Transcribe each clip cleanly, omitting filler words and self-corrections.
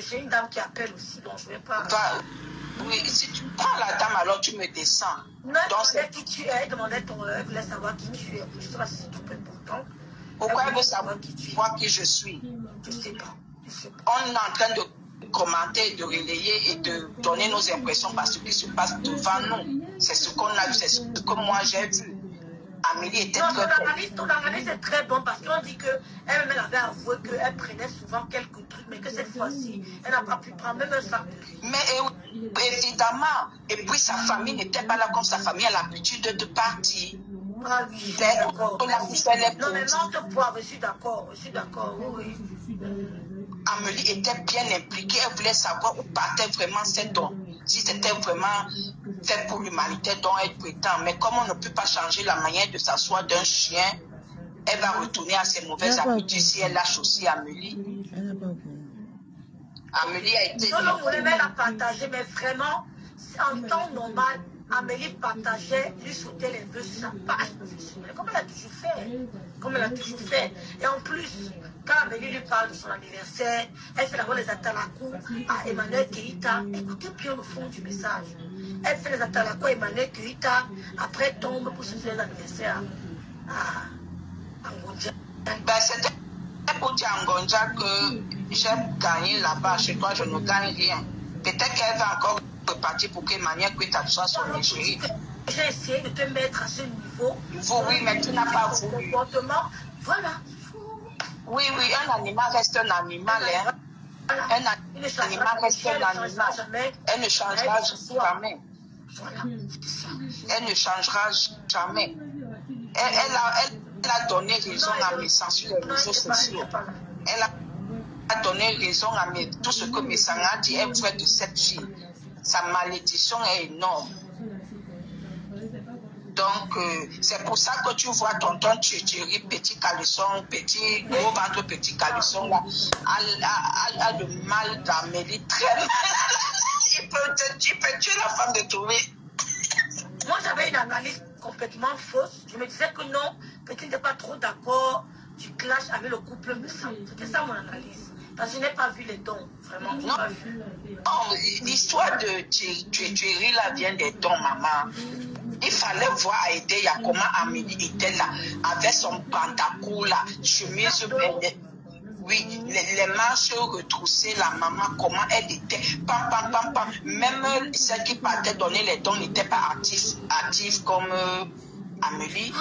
J'ai une dame qui appelle aussi, donc je ne vais pas... Oui, si tu prends la dame, alors tu me descends. Non, demandez qui tu es, demandez ton œuvre, voulait savoir qui tu es. Je ne sais pas si c'est trop important. Pourquoi elle veut savoir qui je suis? Je ne sais pas. On est en train de commenter, de relayer et de donner nos impressions parce que ce qui se passe devant nous. C'est ce qu'on a vu, c'est ce que moi j'ai vu. Amélie était très bonne. Ton analyse est très bonne parce qu'on dit qu'elle avait avoué qu'elle prenait souvent quelques trucs, mais que cette fois-ci, elle n'a pas pu prendre même un sac de riz. Mais évidemment, et puis sa famille n'était pas là comme sa famille a l'habitude de partir. Ah oui, d'accord. Non, mais non, te poivre, je suis d'accord, oui. Amélie était bien impliquée, elle voulait savoir où partait vraiment cet don. Si c'était vraiment fait pour l'humanité dont elle prétend. Mais comme on ne peut pas changer la manière de s'asseoir d'un chien, elle va retourner à ses mauvaises habitudes si elle lâche aussi Amélie. Amélie a été... Non, elle a partagé, mais vraiment, en temps normal, Amélie partageait, lui sautait les vœux sur sa page professionnelle, comme elle a toujours fait. Et en plus, quand Amélie lui parle de son anniversaire, elle fait d'abord les atalakou à Emmanuel Keïta. Écoutez bien le fond du message. Elle fait les atalakou à Emmanuel Keïta, après tombe pour se faire l'anniversaire à Ngonja. C'était pour dire à Ngonja que j'ai gagné là-bas, chez toi je ne gagne rien. Peut-être qu'elle va encore repartir pour que Emmanuel Keïta soit son égérie. J'ai essayé de te mettre à ce niveau. Oui, mais tu n'as pas voulu. Voilà. Oui, un animal reste un animal. Hein. Un animal reste un animal. Elle ne changera jamais. Elle ne changera jamais. Elle a donné raison à mes sens sur les réseaux sociaux. Elle a donné raison à tout ce que mes sangs a dit. Elle voit de cette fille. Sa malédiction est énorme. Donc, c'est pour ça que tu vois tonton Thierry, petit caleçon, petit gros ventre, petit caleçon, là, a le mal d'Amélie très mal. Il peut tuer la femme de Touré. Moi, j'avais une analyse complètement fausse. Je me disais que non, que tu n'étais pas trop d'accord, tu clashes avec le couple de sang. C'était ça mon analyse. Parce que je n'ai pas vu les dons, vraiment. Non, l'histoire de Thierry, là, vient des dons, maman. Il fallait voir Aïdeya comment Amélie était là, avec son pantacourt là, chemise, oui, les manches retroussées, la maman, comment elle était, pam. Même celle qui partait donner les dons n'était pas active comme Amélie.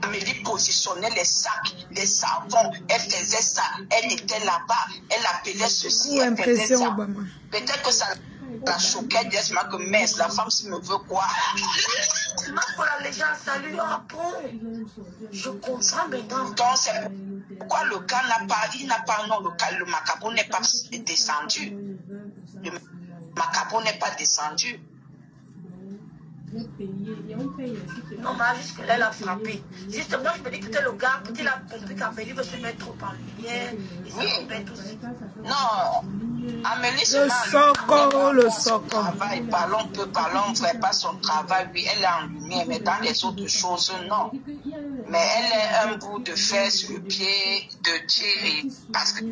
Amélie positionnait les sacs, les savons, elle faisait ça, elle était là-bas, elle appelait ceci, elle faisait ça. Peut-être que ça la choquait directement que mince, la femme s'il me veut quoi. Pour les gens saluent, ah bon, je comprends maintenant. Donc c'est pourquoi le gars le macabre n'est pas descendu. Le macabre n'est pas descendu. Non, mais jusque là, elle a frappé. Justement, je me dis que c'était le gars, peut-être il a compris qu'Amélie veut se mettre trop en lumière. Et ça embête aussi. Non, Amélie se le socle. Travail, parlons, ne ferait pas son travail. Oui, elle est en lumière, mais dans les autres choses, non. Mais elle est un bout de fer sur le pied de Thierry. Parce que...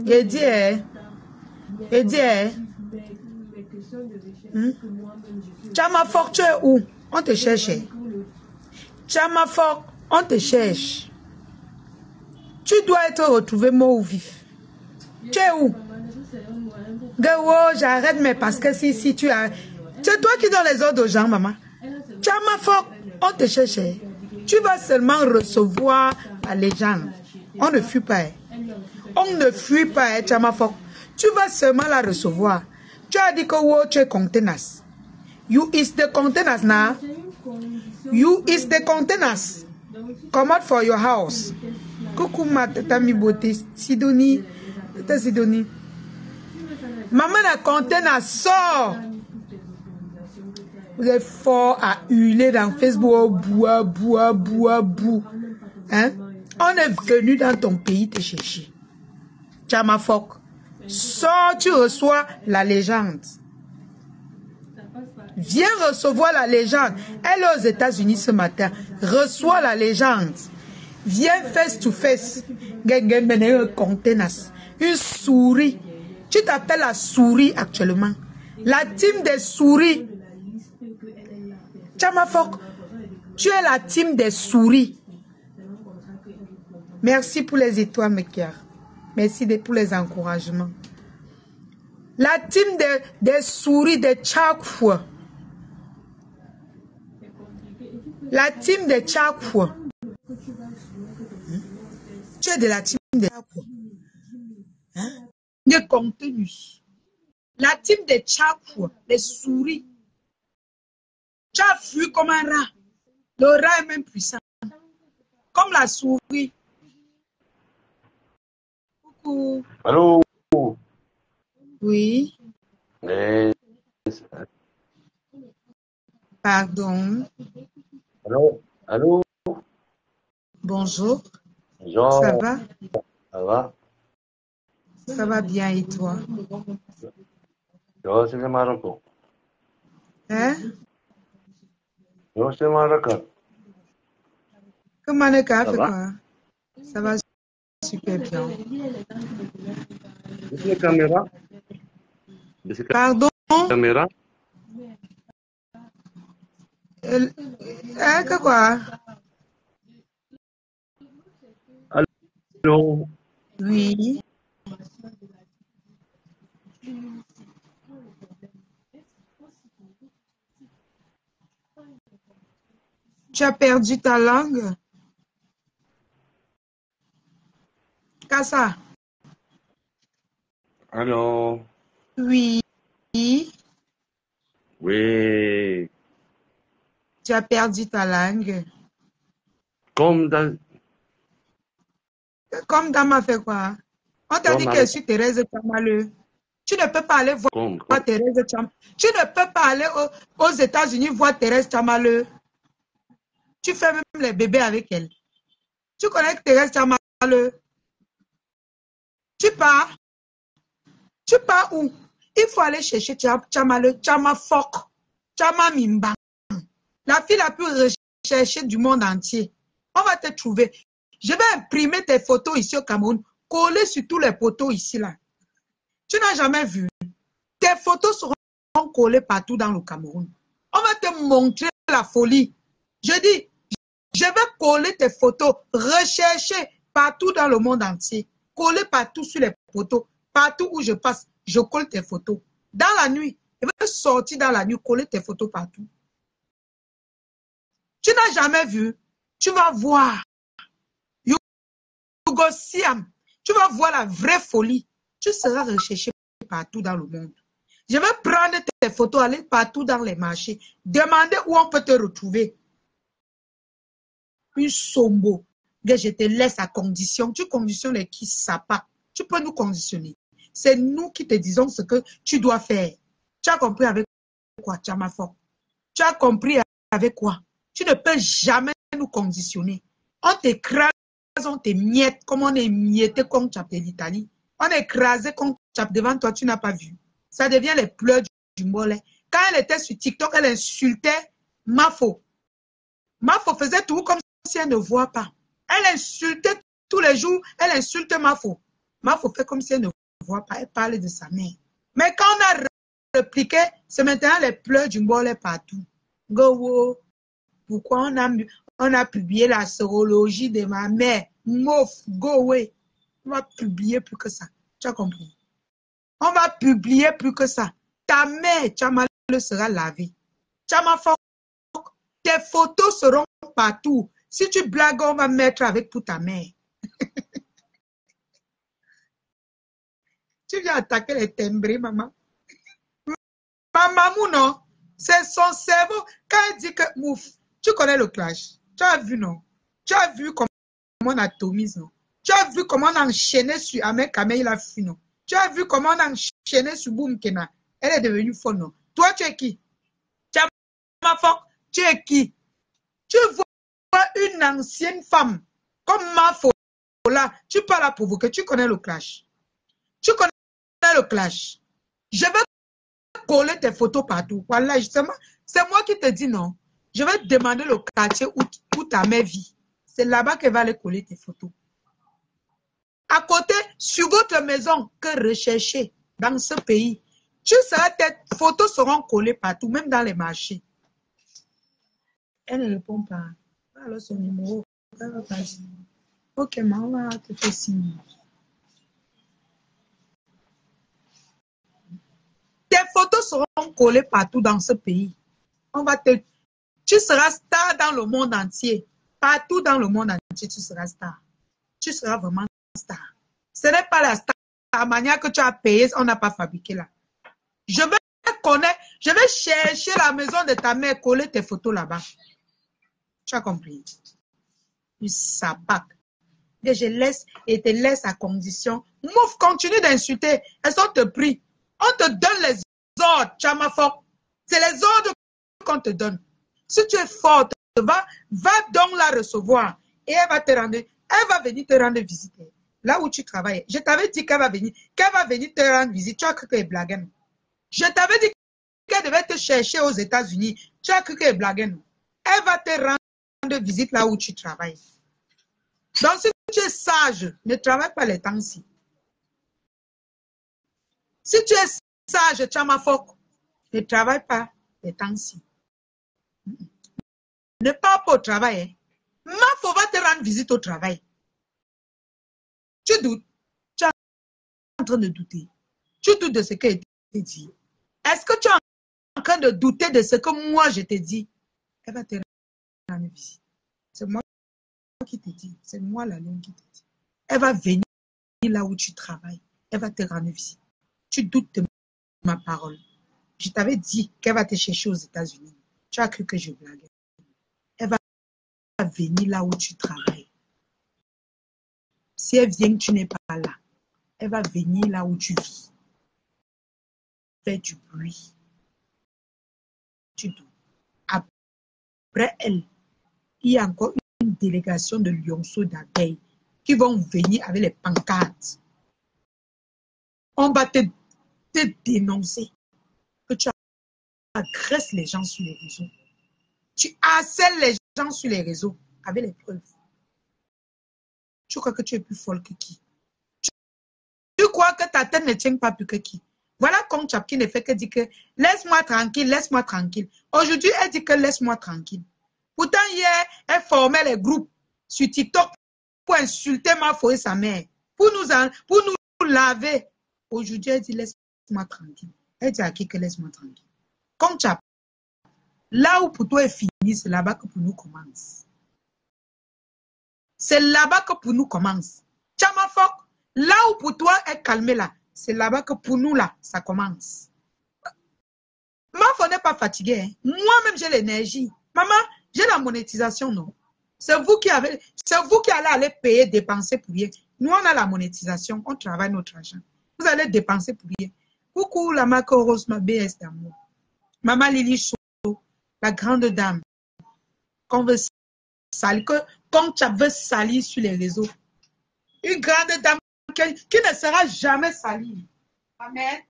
Chamafor, tu es où? On te cherche. Chamafor, on te cherche. Tu dois être retrouvé mort ou vif. Tu es où? Gawo, j'arrête, mais parce que si tu as... C'est toi qui donnes les ordres aux gens, maman. Chamafor, on te cherche. Tu vas seulement recevoir la légende. On ne fuit pas. On ne fuit pas, Chamafor. Tu vas seulement la recevoir. Tu as dit que tu es contenance. You is the containers now. You is the containers. Come out for your house. Coucou ma tata mi beauté. Sidonie. Tata Sidonie. Maman la container sort. Vous êtes fort à hurler dans Facebook. Bou. Hein? On est venu dans ton pays te chercher. Chamafok. Sors, tu reçois la légende. Viens recevoir la légende. Elle est aux États-Unis ce matin. Reçois la légende. Viens face to face. une souris. Tu t'appelles la souris actuellement. La team des souris. Chamafok, tu es la team des souris. Merci pour les étoiles, Mekia. Merci pour les encouragements. La team des souris de Tchakwa. La team de Tchakwa. Tu es de la team de Tchakwa. Hein? De contenu. La team de Tchakwa, les souris. Tu as vu comme un rat. Le rat est même puissant. Comme la souris. Coucou. Allô? Oui. Yes. Pardon. Allô? Allô? Bonjour. Bonjour. Ça va? Ça va? Ça va bien et toi? Yo, c'est Marocco. Hein? Yo, c'est Marocco. Comment le cas Ça fait va? quoi? Ça va super bien. C'est la caméra? C'est la Pardon? caméra? Hein, que quoi? Allô? Oui. Tu as perdu ta langue? Kassa? Allô? Oui. Oui. Tu as perdu ta langue. Comme dans... Comme Dama fait quoi? On t'a Comme dit que je avec... suis Thérèse Chamaleux. Tu ne peux pas aller voir Comme... Thérèse Chamaleux. Tu ne peux pas aller aux États-Unis voir Thérèse Chamaleux. Tu fais même les bébés avec elle. Tu connais Thérèse Chamaleux. Tu pars. Tu pars où? Il faut aller chercher Chamaleux, Chamafok, Chamamimba. La fille la plus recherchée du monde entier. On va te trouver. Je vais imprimer tes photos ici au Cameroun, coller sur tous les poteaux ici là. Tu n'as jamais vu. Tes photos seront collées partout dans le Cameroun. On va te montrer la folie. Je dis, je vais coller tes photos, rechercher partout dans le monde entier, coller partout sur les poteaux, partout où je passe, je colle tes photos. Dans la nuit, je vais sortir dans la nuit, coller tes photos partout. Tu n'as jamais vu, tu vas voir. Siam, tu vas voir la vraie folie. Tu seras recherché partout dans le monde. Je vais prendre tes photos, aller partout dans les marchés, demander où on peut te retrouver. Une sombo, je te laisse à condition. Tu conditionnes les qui ça pas. Tu peux nous conditionner. C'est nous qui te disons ce que tu dois faire. Tu as compris avec quoi, Chamafok? Tu as compris avec quoi? Tu ne peux jamais nous conditionner. On t'écrase, on te miette, comme on est mietté comme tu appelles l'Italie. On est écrasé comme tu appelles devant toi, tu n'as pas vu. Ça devient les pleurs du mollet. Quand elle était sur TikTok, elle insultait Mafo. Mafo faisait tout comme si elle ne voit pas. Elle insultait tous les jours, elle insulte Mafo. Mafo fait comme si elle ne voit pas, elle parle de sa mère. Mais quand on a répliqué, c'est maintenant les pleurs du mollet partout. Go, pourquoi on a publié la sérologie de ma mère? Mof, go away. On va publier plus que ça. Tu as compris? On va publier plus que ça. Ta mère, Chamale, sera lavée. Chamafok, tes photos seront partout. Si tu blagues, on va mettre avec pour ta mère. Tu viens attaquer les timbrés, maman. Maman, non? C'est son cerveau. Quand elle dit que, mouf, tu connais le clash. Tu as vu, non? Tu as vu comment on atomise, non? Tu as vu comment on a enchaîné sur Ahmed Kamel, il a fui, non? Tu as vu comment on a enchaîné sur Boum Kena. Elle est devenue folle, non? Toi, tu es qui? Chamafok, tu es qui? Tu vois une ancienne femme comme Mafo, là, tu peux la provoquer. Tu connais le clash. Tu connais le clash. Je vais coller tes photos partout. Voilà, justement, c'est moi qui te dis non. Je vais te demander le quartier où ta mère vit. C'est là-bas qu'elle va aller coller tes photos. À côté, sur votre maison que rechercher dans ce pays. Tes photos seront collées partout, même dans les marchés. Elle ne répond pas. Alors son numéro, elle va passer. Ok, maman, on va te faire signe. Tes photos seront collées partout dans ce pays. Tu seras star dans le monde entier. Partout dans le monde entier, tu seras star. Tu seras vraiment star. Ce n'est pas la star, la manière que tu as payé, on n'a pas fabriqué là. Je vais chercher la maison de ta mère, coller tes photos là-bas. Tu as compris? Tu sabac. Et je laisse et te laisse à condition. Mouf, continue d'insulter. Elles ont te pris. On te donne les ordres, Chamafok. C'est les ordres qu'on te donne. Si tu es forte, va donc la recevoir. Et elle va venir te rendre visite. Là où tu travailles. Je t'avais dit qu'elle va venir te rendre visite. Tu as cru qu'elle blaguait. Je t'avais dit qu'elle devait te chercher aux États-Unis. Tu as cru qu'elle blaguait. Elle va te rendre visite là où tu travailles. Donc si tu es sage, ne travaille pas les temps-ci. Si tu es sage, Chamafok, ne travaille pas les temps-ci. Ne pars pas au travail. Hein. Mafo va te rendre visite au travail. Tu doutes. Tu es en train de douter. Tu doutes de ce que je t'ai dit. Est-ce que tu es en train de douter de ce que moi je t'ai dit? Elle va te rendre visite. C'est moi qui t'ai dit. C'est moi la lune qui t'ai dit. Elle va venir là où tu travailles. Elle va te rendre visite. Tu doutes de ma parole. Je t'avais dit qu'elle va te chercher aux États-Unis. Tu as cru que je blaguais. Elle va venir là où tu travailles. Si elle vient, tu n'es pas là. Elle va venir là où tu vis. Fais du bruit. Tu doutes. Après elle, il y a encore une délégation de lionceaux d'abeilles qui vont venir avec les pancartes. On va te dénoncer que tu agresses les gens sur les réseaux. Tu harcèles les gens sur les réseaux avec les preuves. Tu crois que tu es plus folle que qui? Tu crois que ta tête ne tient pas plus que qui? Voilà Kongchap qui ne fait que dire que laisse-moi tranquille, laisse-moi tranquille. Aujourd'hui, elle dit que laisse-moi tranquille. Pourtant, hier, elle formait les groupes sur TikTok pour insulter Mafo et sa mère, pour nous laver. Aujourd'hui, elle dit laisse-moi tranquille. Elle dit à qui que laisse-moi tranquille? Kongchap, là où pour toi est fini, c'est là-bas que pour nous commence. C'est là-bas que pour nous commence. Chamafok, là où pour toi est calmé là, c'est là-bas que pour nous là, ça commence. Mafo n'est pas fatigué. Hein? Moi-même, j'ai l'énergie. Maman, j'ai la monétisation, non? C'est vous qui allez aller payer, dépenser pour rien. Nous, on a la monétisation, on travaille notre argent. Vous allez dépenser pour rien. Coucou la marque Rose, ma BS d'amour. Maman Lily Chou, la grande dame. Qu'on veut salir, comme tu veux salir sur les réseaux. Une grande dame qui ne sera jamais salie. Amen.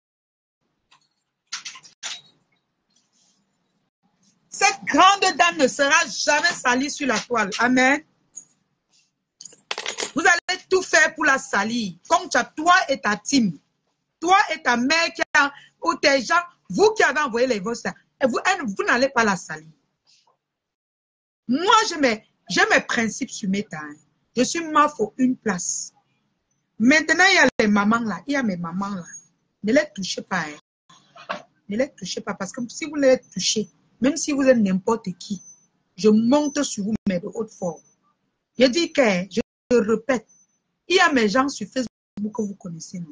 Cette grande dame ne sera jamais salie sur la toile. Amen. Vous allez tout faire pour la salir. Comme toi et ta team. Toi et ta mère ou tes gens, vous qui avez envoyé les vôtres, vous n'allez pas la salir. Moi, j'ai mes principes sur mes temps. Je suis Mafo une place. Maintenant, il y a les mamans là. Il y a mes mamans là. Ne les touchez pas. Hein. Ne les touchez pas parce que si vous les touchez, même si vous êtes n'importe qui, je monte sur vous, mais de haute forme. Je dis que, je répète, il y a mes gens sur Facebook que vous connaissez, non?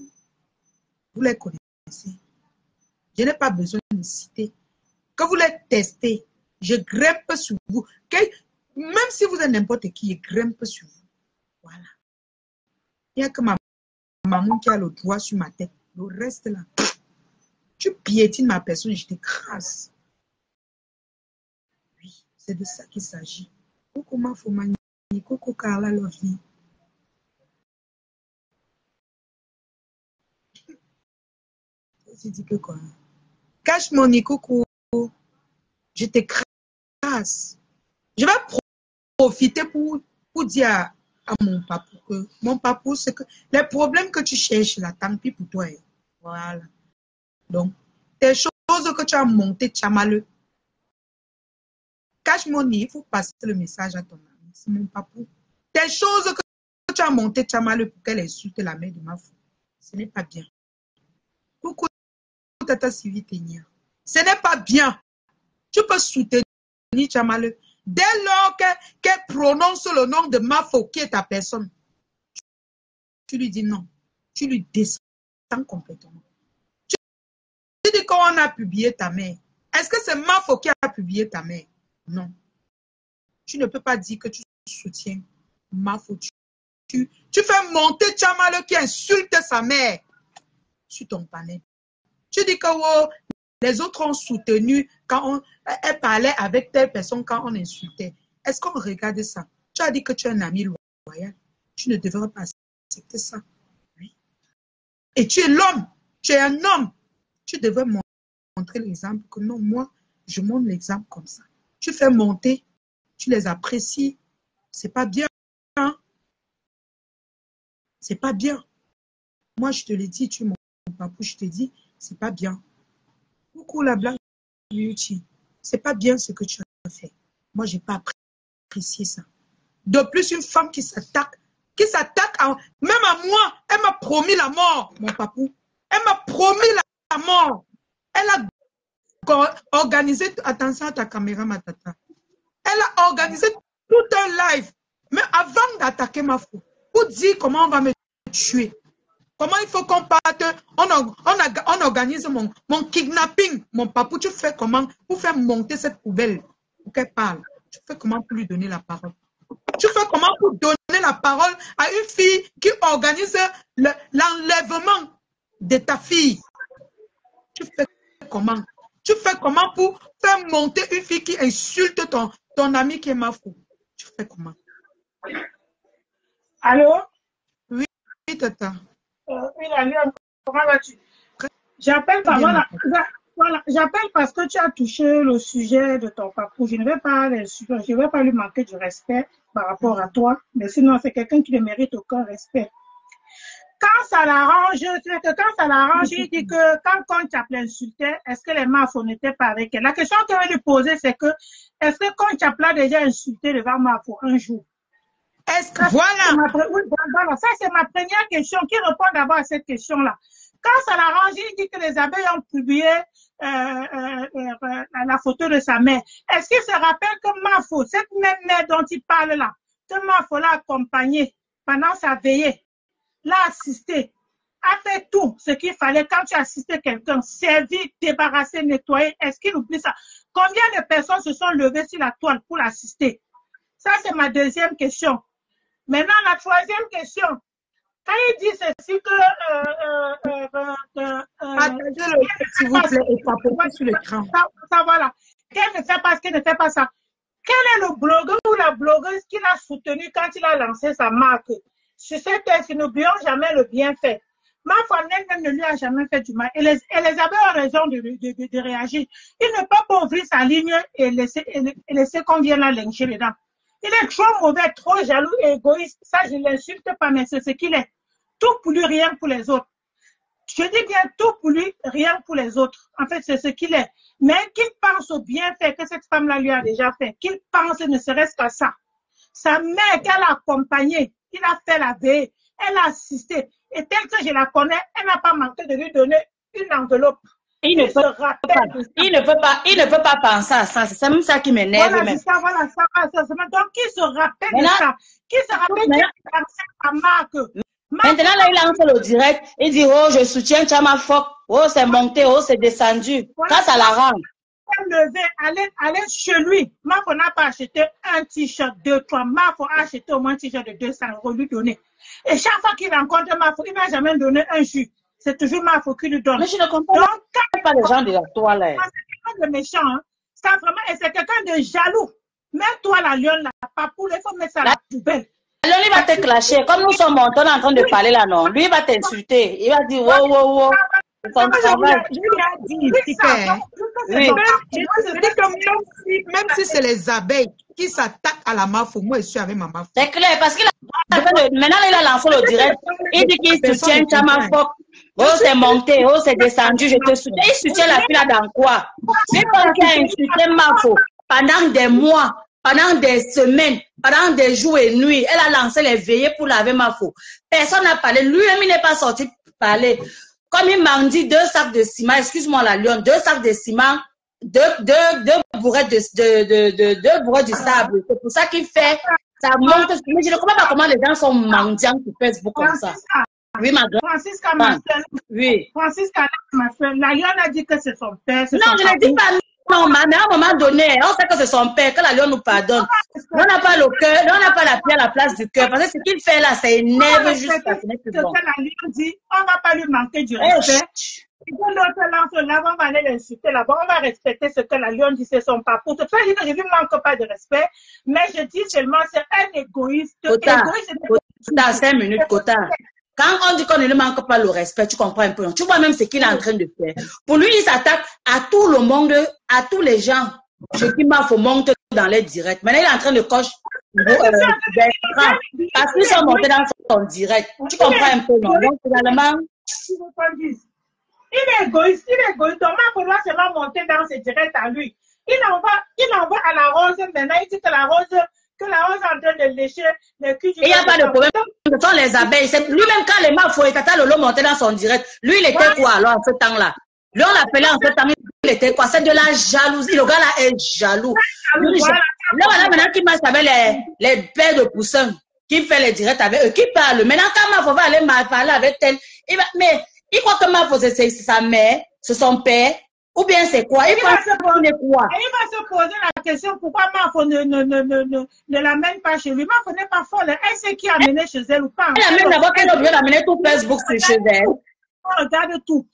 Vous les connaissez. Je n'ai pas besoin de citer. Que vous les testez, je grimpe sur vous. Même si vous êtes n'importe qui, je grimpe sur vous. Voilà. Il n'y a que ma maman qui a le doigt sur ma tête. Le reste là, tu piétines ma personne et je t'écrase. Oui, c'est de ça qu'il s'agit. Coucou ma Fomani, coucou Carla Lovely. Je dis que quoi? Cache mon nez, coucou. Je t'écrase. Je vais profiter pour dire à mon papou que mon papou, c'est que les problèmes que tu cherches là, tant pis pour toi. Voilà. Donc, des choses que tu as montées, tu as mal. Cache mon nid, il faut passer le message à ton ami. C'est mon papou. Des choses que tu as montées, tu as mal pour qu'elle insulte la mère de ma fille. Ce n'est pas bien. Coucou, Tata Sylvie Ténia. Ce n'est pas bien. Tu peux soutenir Tchamaleu. Dès lors qu'elle prononce le nom de Mafo, qui est ta personne, tu lui dis non. Tu lui descends complètement. Tu dis qu'on a publié ta mère. Est-ce que c'est Mafo qui a publié ta mère? Non. Tu ne peux pas dire que tu soutiens Mafo. Tu fais monter Tchamaleu qui insulte sa mère sur ton panel. Tu dis que oh, les autres ont soutenu quand elle parlait avec telle personne quand on insultait. Est-ce qu'on regarde ça? Tu as dit que tu es un ami loyal. Tu ne devrais pas accepter ça. Oui. Et tu es l'homme. Tu es un homme. Tu devrais montrer l'exemple que non, moi, je montre l'exemple comme ça. Tu fais monter, tu les apprécies. C'est pas bien. Hein? C'est pas bien. Moi, je te l'ai dit, tu es mon papou, je te dis, c'est pas bien. Coucou la blague beauty. C'est pas bien ce que tu as fait. Moi, j'ai pas apprécié ça. De plus, une femme qui s'attaque même à moi, elle m'a promis la mort, mon papou. Elle m'a promis la mort. Elle a organisé, attention à ta caméra, ma tata. Elle a organisé tout un live. Mais avant d'attaquer ma fou, pour dire comment on va me tuer. Comment il faut qu'on parte, on organise mon kidnapping. Mon papou, tu fais comment pour faire monter cette poubelle pour qu'elle parle? Tu fais comment pour lui donner la parole? Tu fais comment pour donner la parole à une fille qui organise l'enlèvement de ta fille? Tu fais comment? Tu fais comment pour faire monter une fille qui insulte ton ami qui est ma fou? Tu fais comment? Allô? Oui, tata. Oui, comment vas-tu? J'appelle parce que tu as touché le sujet de ton papou. Je ne vais pas lui manquer du respect par rapport à toi, mais sinon c'est quelqu'un qui ne mérite aucun respect. Quand ça l'arrange, il dit que quand Chapla insultait, est-ce que les Mafo n'étaient pas avec elle? La question que je vais lui poser, c'est que est-ce que quand Chapla a déjà insulté devant Mafo un jour? Voilà, ça c'est ma première question. Qui répond d'abord à cette question-là? Quand ça l'arrange, il dit que les abeilles ont publié la photo de sa mère. Est-ce qu'il se rappelle que Mafo, cette même mère dont il parle là, que Mafo l'a accompagnée pendant sa veillée, l'a assisté, a fait tout ce qu'il fallait quand tu assistais quelqu'un, servi, débarrassé, nettoyé? Est-ce qu'il oublie ça? Combien de personnes se sont levées sur la toile pour l'assister? Ça c'est ma deuxième question. Maintenant, la troisième question. Quand il dit ceci que... partagez-le, s'il vous plaît, et tapez sur l'écran. Ça, voilà. Qu'elle ne fait pas ce qu'elle ne fait pas ça. Quel est le blogueur ou la blogueuse qui l'a soutenu quand il a lancé sa marque? Sur cette thèse, n'oublions jamais le bienfait. Ma femme elle ne lui a jamais fait du mal. Et les abeilles ont raison de réagir. Il ne peut pas ouvrir sa ligne et laisser qu'on vienne la lyncher dedans. Il est trop mauvais, trop jaloux et égoïste. Ça, je ne l'insulte pas, mais c'est ce qu'il est. Tout pour lui, rien pour les autres. Je dis bien tout pour lui, rien pour les autres. En fait, c'est ce qu'il est. Mais qu'il pense au bienfait que cette femme-là lui a déjà fait. Qu'il pense ne serait-ce qu'à ça. Sa mère qu'elle a accompagnée, il a fait la veille, elle a assisté. Et telle que je la connais, elle n'a pas manqué de lui donner une enveloppe. Il ne peut pas penser à ça. C'est même ça qui m'énerve. Voilà, ça. Donc, qui se rappelle de ça? Qui se rappelle qu'il a pensé à Marc? Maintenant, là, il lance le direct. Il dit, oh, je soutiens Chama Fok. Oh, c'est monté, oh, c'est descendu. Voilà, quand ça l'arrange. Aller chez lui. Marc n'a pas acheté un t-shirt 2-3. Marc a acheté au moins un t-shirt de 200 € lui donner. Et chaque fois qu'il rencontre Marc, il n'a jamais donné un jus. C'est toujours Mafo qui lui donne. Mais je ne comprends pas les gens de la toile. C'est quelqu'un de méchant. Hein. Ça, vraiment, et c'est quelqu'un de jaloux. Même toi, la lionne, la papoule, il faut mettre ça à la poubelle. Alors, il va te clasher. Comme nous sommes montants en train de parler là, non. Lui, il va t'insulter. Il va dire, wow. son travail. Je lui ai dit ici que, Oui. même si c'est les abeilles qui s'attaquent à la mafo, moi je suis avec ma mafo. C'est clair, parce qu'il a maintenant il a lancé le direct. Il dit qu'il soutient Chama Fock. Oh, c'est monté, oh, c'est descendu, je te soutiens. Il soutient la fille là dans quoi? C'est comme qui a insulté Mafo pendant des mois, pendant des semaines, pendant des jours et nuits. Elle a lancé les veillées pour laver Mafo. Personne n'a parlé. Lui-même, il n'est pas sorti parler. Comme il m'a dit 2 sacs de ciment, excuse-moi la lionne, 2 sacs de ciment, 2 bourrettes de bourrettes du sable. C'est pour ça qu'il fait, ça monte. Mais je ne comprends pas comment les gens sont mendiants sur Facebook comme ça. Oui, ma grande. Francisca, ma soeur. Oui. Francisca, ma soeur. La lionne a dit que c'est son père. Non, je ne dis pas non, mais à un moment donné, on sait que c'est son père, que la lionne nous pardonne. On n'a pas le cœur, on n'a pas la pierre à la place du cœur. Parce que ce qu'il fait là, ça énerve juste parce que c'est bon. La lionne dit, on ne va pas lui manquer du respect. Et quand l'autre lance là, on va aller l'insulter là-bas, on va respecter ce que la lionne dit, c'est son papa. Pour te faire dire que je ne lui manque pas de respect, mais je dis seulement, c'est un égoïste. Quota, 5 minutes, quota. Quand on dit qu'on ne lui manque pas le respect, tu comprends un peu. Tu vois même ce qu'il est en train de faire. Pour lui, il s'attaque à tout le monde, à tous les gens. Je dis, il faut monter dans les directs. Maintenant, il est en train de cocher parce qu'ils sont montés dans son direct. Tu comprends un peu, non? Donc, finalement... Il est égoïste, Donc, il doit seulement monter dans ses directs à lui. Il envoie à la rose, maintenant, il dit que la rose est en train de lécher les culs. Il n'y a pas de problème. Ce sont les abeilles. Lui-même, quand les mafos et Tata Lolo montaient dans son direct, lui, il était quoi alors en ce temps-là? Lui, on l'appelait en ce temps, il était quoi? C'est de la jalousie. Le gars là est jaloux. Là, maintenant, qui marche avec les pères de poussins, qui fait les directs avec eux, qui parle. Maintenant, quand Mafo va aller parler avec elle, mais il croit que Mafo, c'est sa mère, c'est son père. Ou bien c'est quoi? Il va se poser la question pourquoi Mafo ne l'amène pas chez lui. Mafo n'est pas folle. Elle sait qui a amené chez elle ou pas. Elle amène d'abord qu'elle a oublié d'amener tout Facebook chez elle. On regarde tout.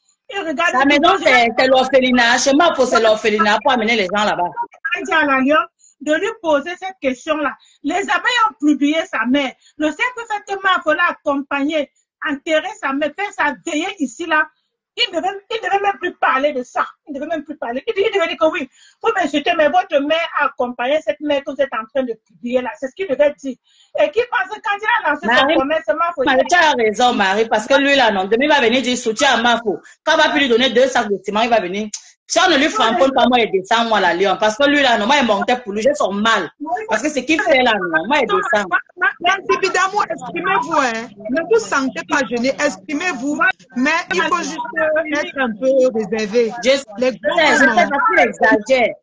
Sa maison, c'est l'orphelinat. Chez Mafo, c'est l'orphelinat pour amener les gens là-bas. Elle dit à la lionne de lui poser cette question-là. Les abeilles ont publié sa mère. Le simple fait que Mafo l'a accompagné, enterrer sa mère, faire sa veillée ici là. Il ne devait même plus parler de ça. Il devait dire que oui, vous m'insultez, mais votre mère a accompagné cette mère que vous êtes en train de publier là. C'est ce qu'il devait dire. Et qui pense que quand il a lancé son commerce, Mafo. Tu as raison, Marie, parce que lui là, non. Demain, il va venir dire soutien à Mafo. Quand on va plus lui donner 2 sacs de ciment, il va venir. Si on ne lui framponne pas, moi, il descend, moi, la lion. Parce que lui, là, non, moi, il montait pour lui. J'ai son mal. Parce que ce qu'il fait, là, non, moi, il descend. Évidemment, exprimez-vous, hein. Ne vous sentez pas gêné. Exprimez-vous. Mais il faut juste être un peu réservé. Je sais parce qu'il exagère.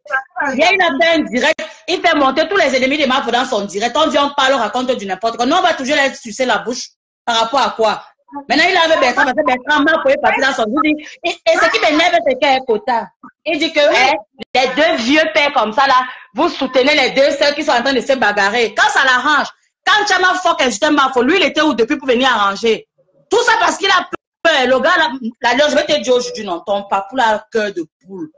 Il a fait un direct. Il fait monter tous les ennemis de Mafo dans son direct. On vient, on parle, on raconte du n'importe quoi. Nous, on va toujours les sucer la bouche. Par rapport à quoi? Maintenant, il avait Bertrand, parce que Bertrand m'a pouvait partir dans son dit. Et ce qui m'énerve, c'est qu'il y a un quota. Il dit que les 2 vieux pères comme ça, là, vous soutenez les 2 sœurs qui sont en train de se bagarrer. Quand ça l'arrange, quand Chama Fock est justement Mafo, lui, il était où depuis pour venir arranger? Tout ça parce qu'il a peur. Le gars, là, je vais te dire aujourd'hui, non, ton papou a cœur de poule.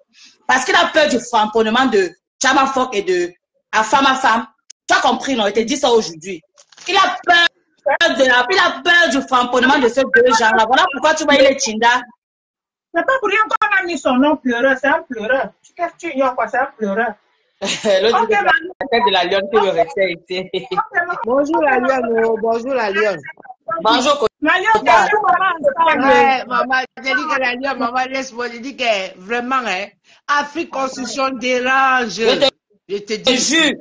Parce qu'il a peur du framponnement de Chama Fock et de à femme. Tu as compris, non? Il te dit ça aujourd'hui. Il a peur. Il a peur du framponnement de ces 2 gens-là. Voilà pourquoi tu vois, il est Chinda. C'est pas pour rien qu'on a mis son nom pleureur. C'est un pleureur. Qu'est-ce que tu ignores quoi? C'est un pleureur. L'autre dit la tête de la lionne qui le restait ici. Bonjour la lionne. Bonjour la lionne. Bonjour. La lionne, maman. Maman, j'ai dit que la lionne, maman, laisse-moi. J'ai dit que vraiment, hein, Afrique Constitution dérange. Je te dis,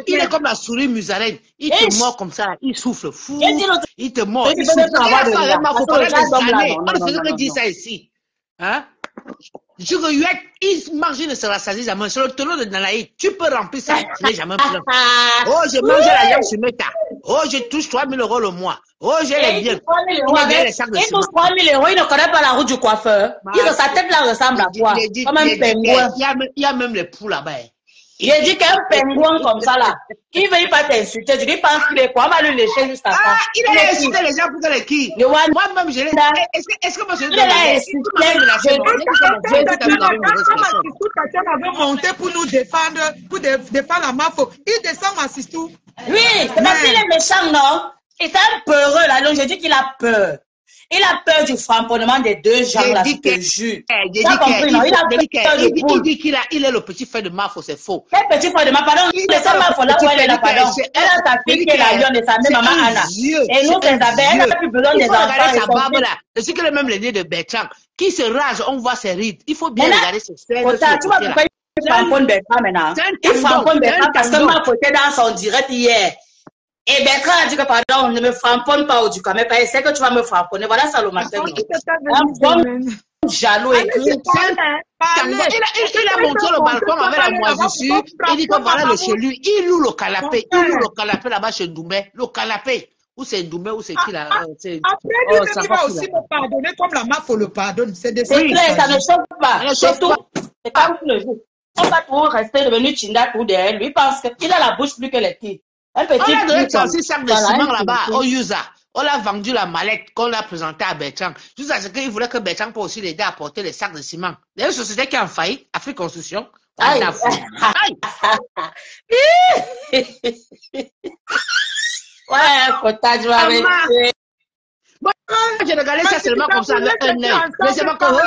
il est comme la souris musaraigne. Il te mord comme ça, il souffle fou. Il te mord. Il souffle. On ne faisait que dire ça ici. Hein? Je que il mange ne se rassasie jamais. Sur le tonneau de Nanaï, tu peux remplir ça. Tu n'es jamais plein. Oh, j'ai mangé la viande sur Meta. Oh, je touche 3 000 € le mois. Oh, j'ai les biens. Il touche 3 000 €, il ne connaît pas la route du coiffeur. Sa tête là ressemble à quoi? Comme un pingouin. Il y a même les poules là-bas. Il a dit qu'un pingouin comme ça là, qui veut pas t'insulter, je lui pense qu'il est quoi? On va lui lécher jusqu'à ça. Il a insulté les gens pour que les qui? Moi-même, je l'ai dit. Est-ce que moi je l'ai avait monté pour nous défendre, pour défendre la Mafo. Il descend à Sistou. Oui, c'est parce qu'il est méchant, non? Il est un peureux là, donc j'ai dit qu'il a peur. Il a peur du framponnement des deux gens là, je te jure. Il dit qu'il est le petit frère de Mafo, c'est faux. Quel petit frère de Mafo? Pardon, laissez Mafo là où elle est là, pardon. Elle a sa fille qui est la lionne et sa mère, maman Anna. Et nous, c'est Isabelle, elle n'a plus besoin des enfants. Regardez sa barbe là. C'est que le même le nez de Bertrand. Qui se rage, on voit ses rides. Il faut bien regarder ses scènes. Tu vois pourquoi il framponne Bertrand maintenant? Il framponne Bertrand parce que Mafo était dans son direct hier. Et Bertrand a dit que, pardon, ne me framponne pas au du mais pas essayer que tu vas me framponner. Voilà ça le matin. Jaloux et cru. Il a montré le balcon avec la moisissure. Il dit que voilà le chez lui. Il loue le canapé. Il loue le canapé là-bas chez Ndoumé. Le canapé. Où c'est Ndoumé, où c'est qui là? Après, lui, il va aussi me pardonner comme la Mafo le pardonne. C'est des C'est clair, ça ne chauffe pas. C'est tout. C'est comme le jour. On va toujours rester devenu Chinda pour derrière lui parce qu'il a la bouche plus que les pieds. On a donné 36 sacs de ciment là-bas au Yusa. On a vendu la mallette qu'on a présentée à Bertrand. Juste parce qu'il voulait que Bertrand puisse aussi l'aider à porter les sacs de ciment. Il y a une société qui a failli, Afrique Construction. Aïe. Ouais, Kota, tu vas avec. Bon, j'ai regardé ça seulement comme ça avec un œil. Mais c'est pas comme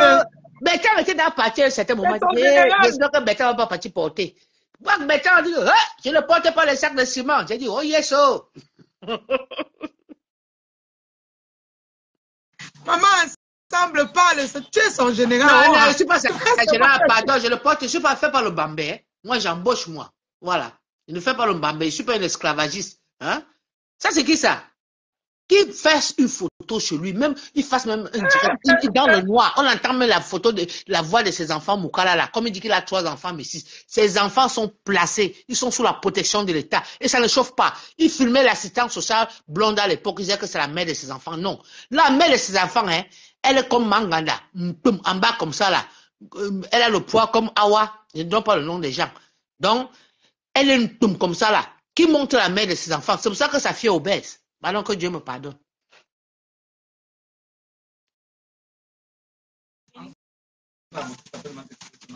Bertrand était dans la partie à un certain moment. J'espère que Bertrand ne va pas partir porter. Moi, Bertrand a dit, je ne porte pas les sacs de ciment. J'ai dit, oh yes, oh. Maman, semble pas, tu es son général. Non, je ne suis pas général, pardon, je le porte, je ne suis pas fait par le Bambé. Hein. Moi, j'embauche, moi. Voilà. Je ne fais pas le Bambé, je ne suis pas un esclavagiste. Hein? Ça, c'est qui ça? Qu'il fasse une photo chez lui, même, il fasse même un direct, dans le noir. On entend même la photo de la voix de ses enfants, Moukala, là. Comme il dit qu'il a 3 enfants, mais 6. Ses enfants sont placés. Ils sont sous la protection de l'État. Et ça ne chauffe pas. Il filmait l'assistante sociale blonde à l'époque. Il disait que c'est la mère de ses enfants. Non. La mère de ses enfants, hein, elle est comme Manganda. En bas, comme ça, là. Elle a le poids comme Awa. Je ne donne pas le nom des gens. Donc, elle est une toum comme ça, là. Qui montre la mère de ses enfants. C'est pour ça que sa fille est obèse. Maintenant que Dieu me pardonne.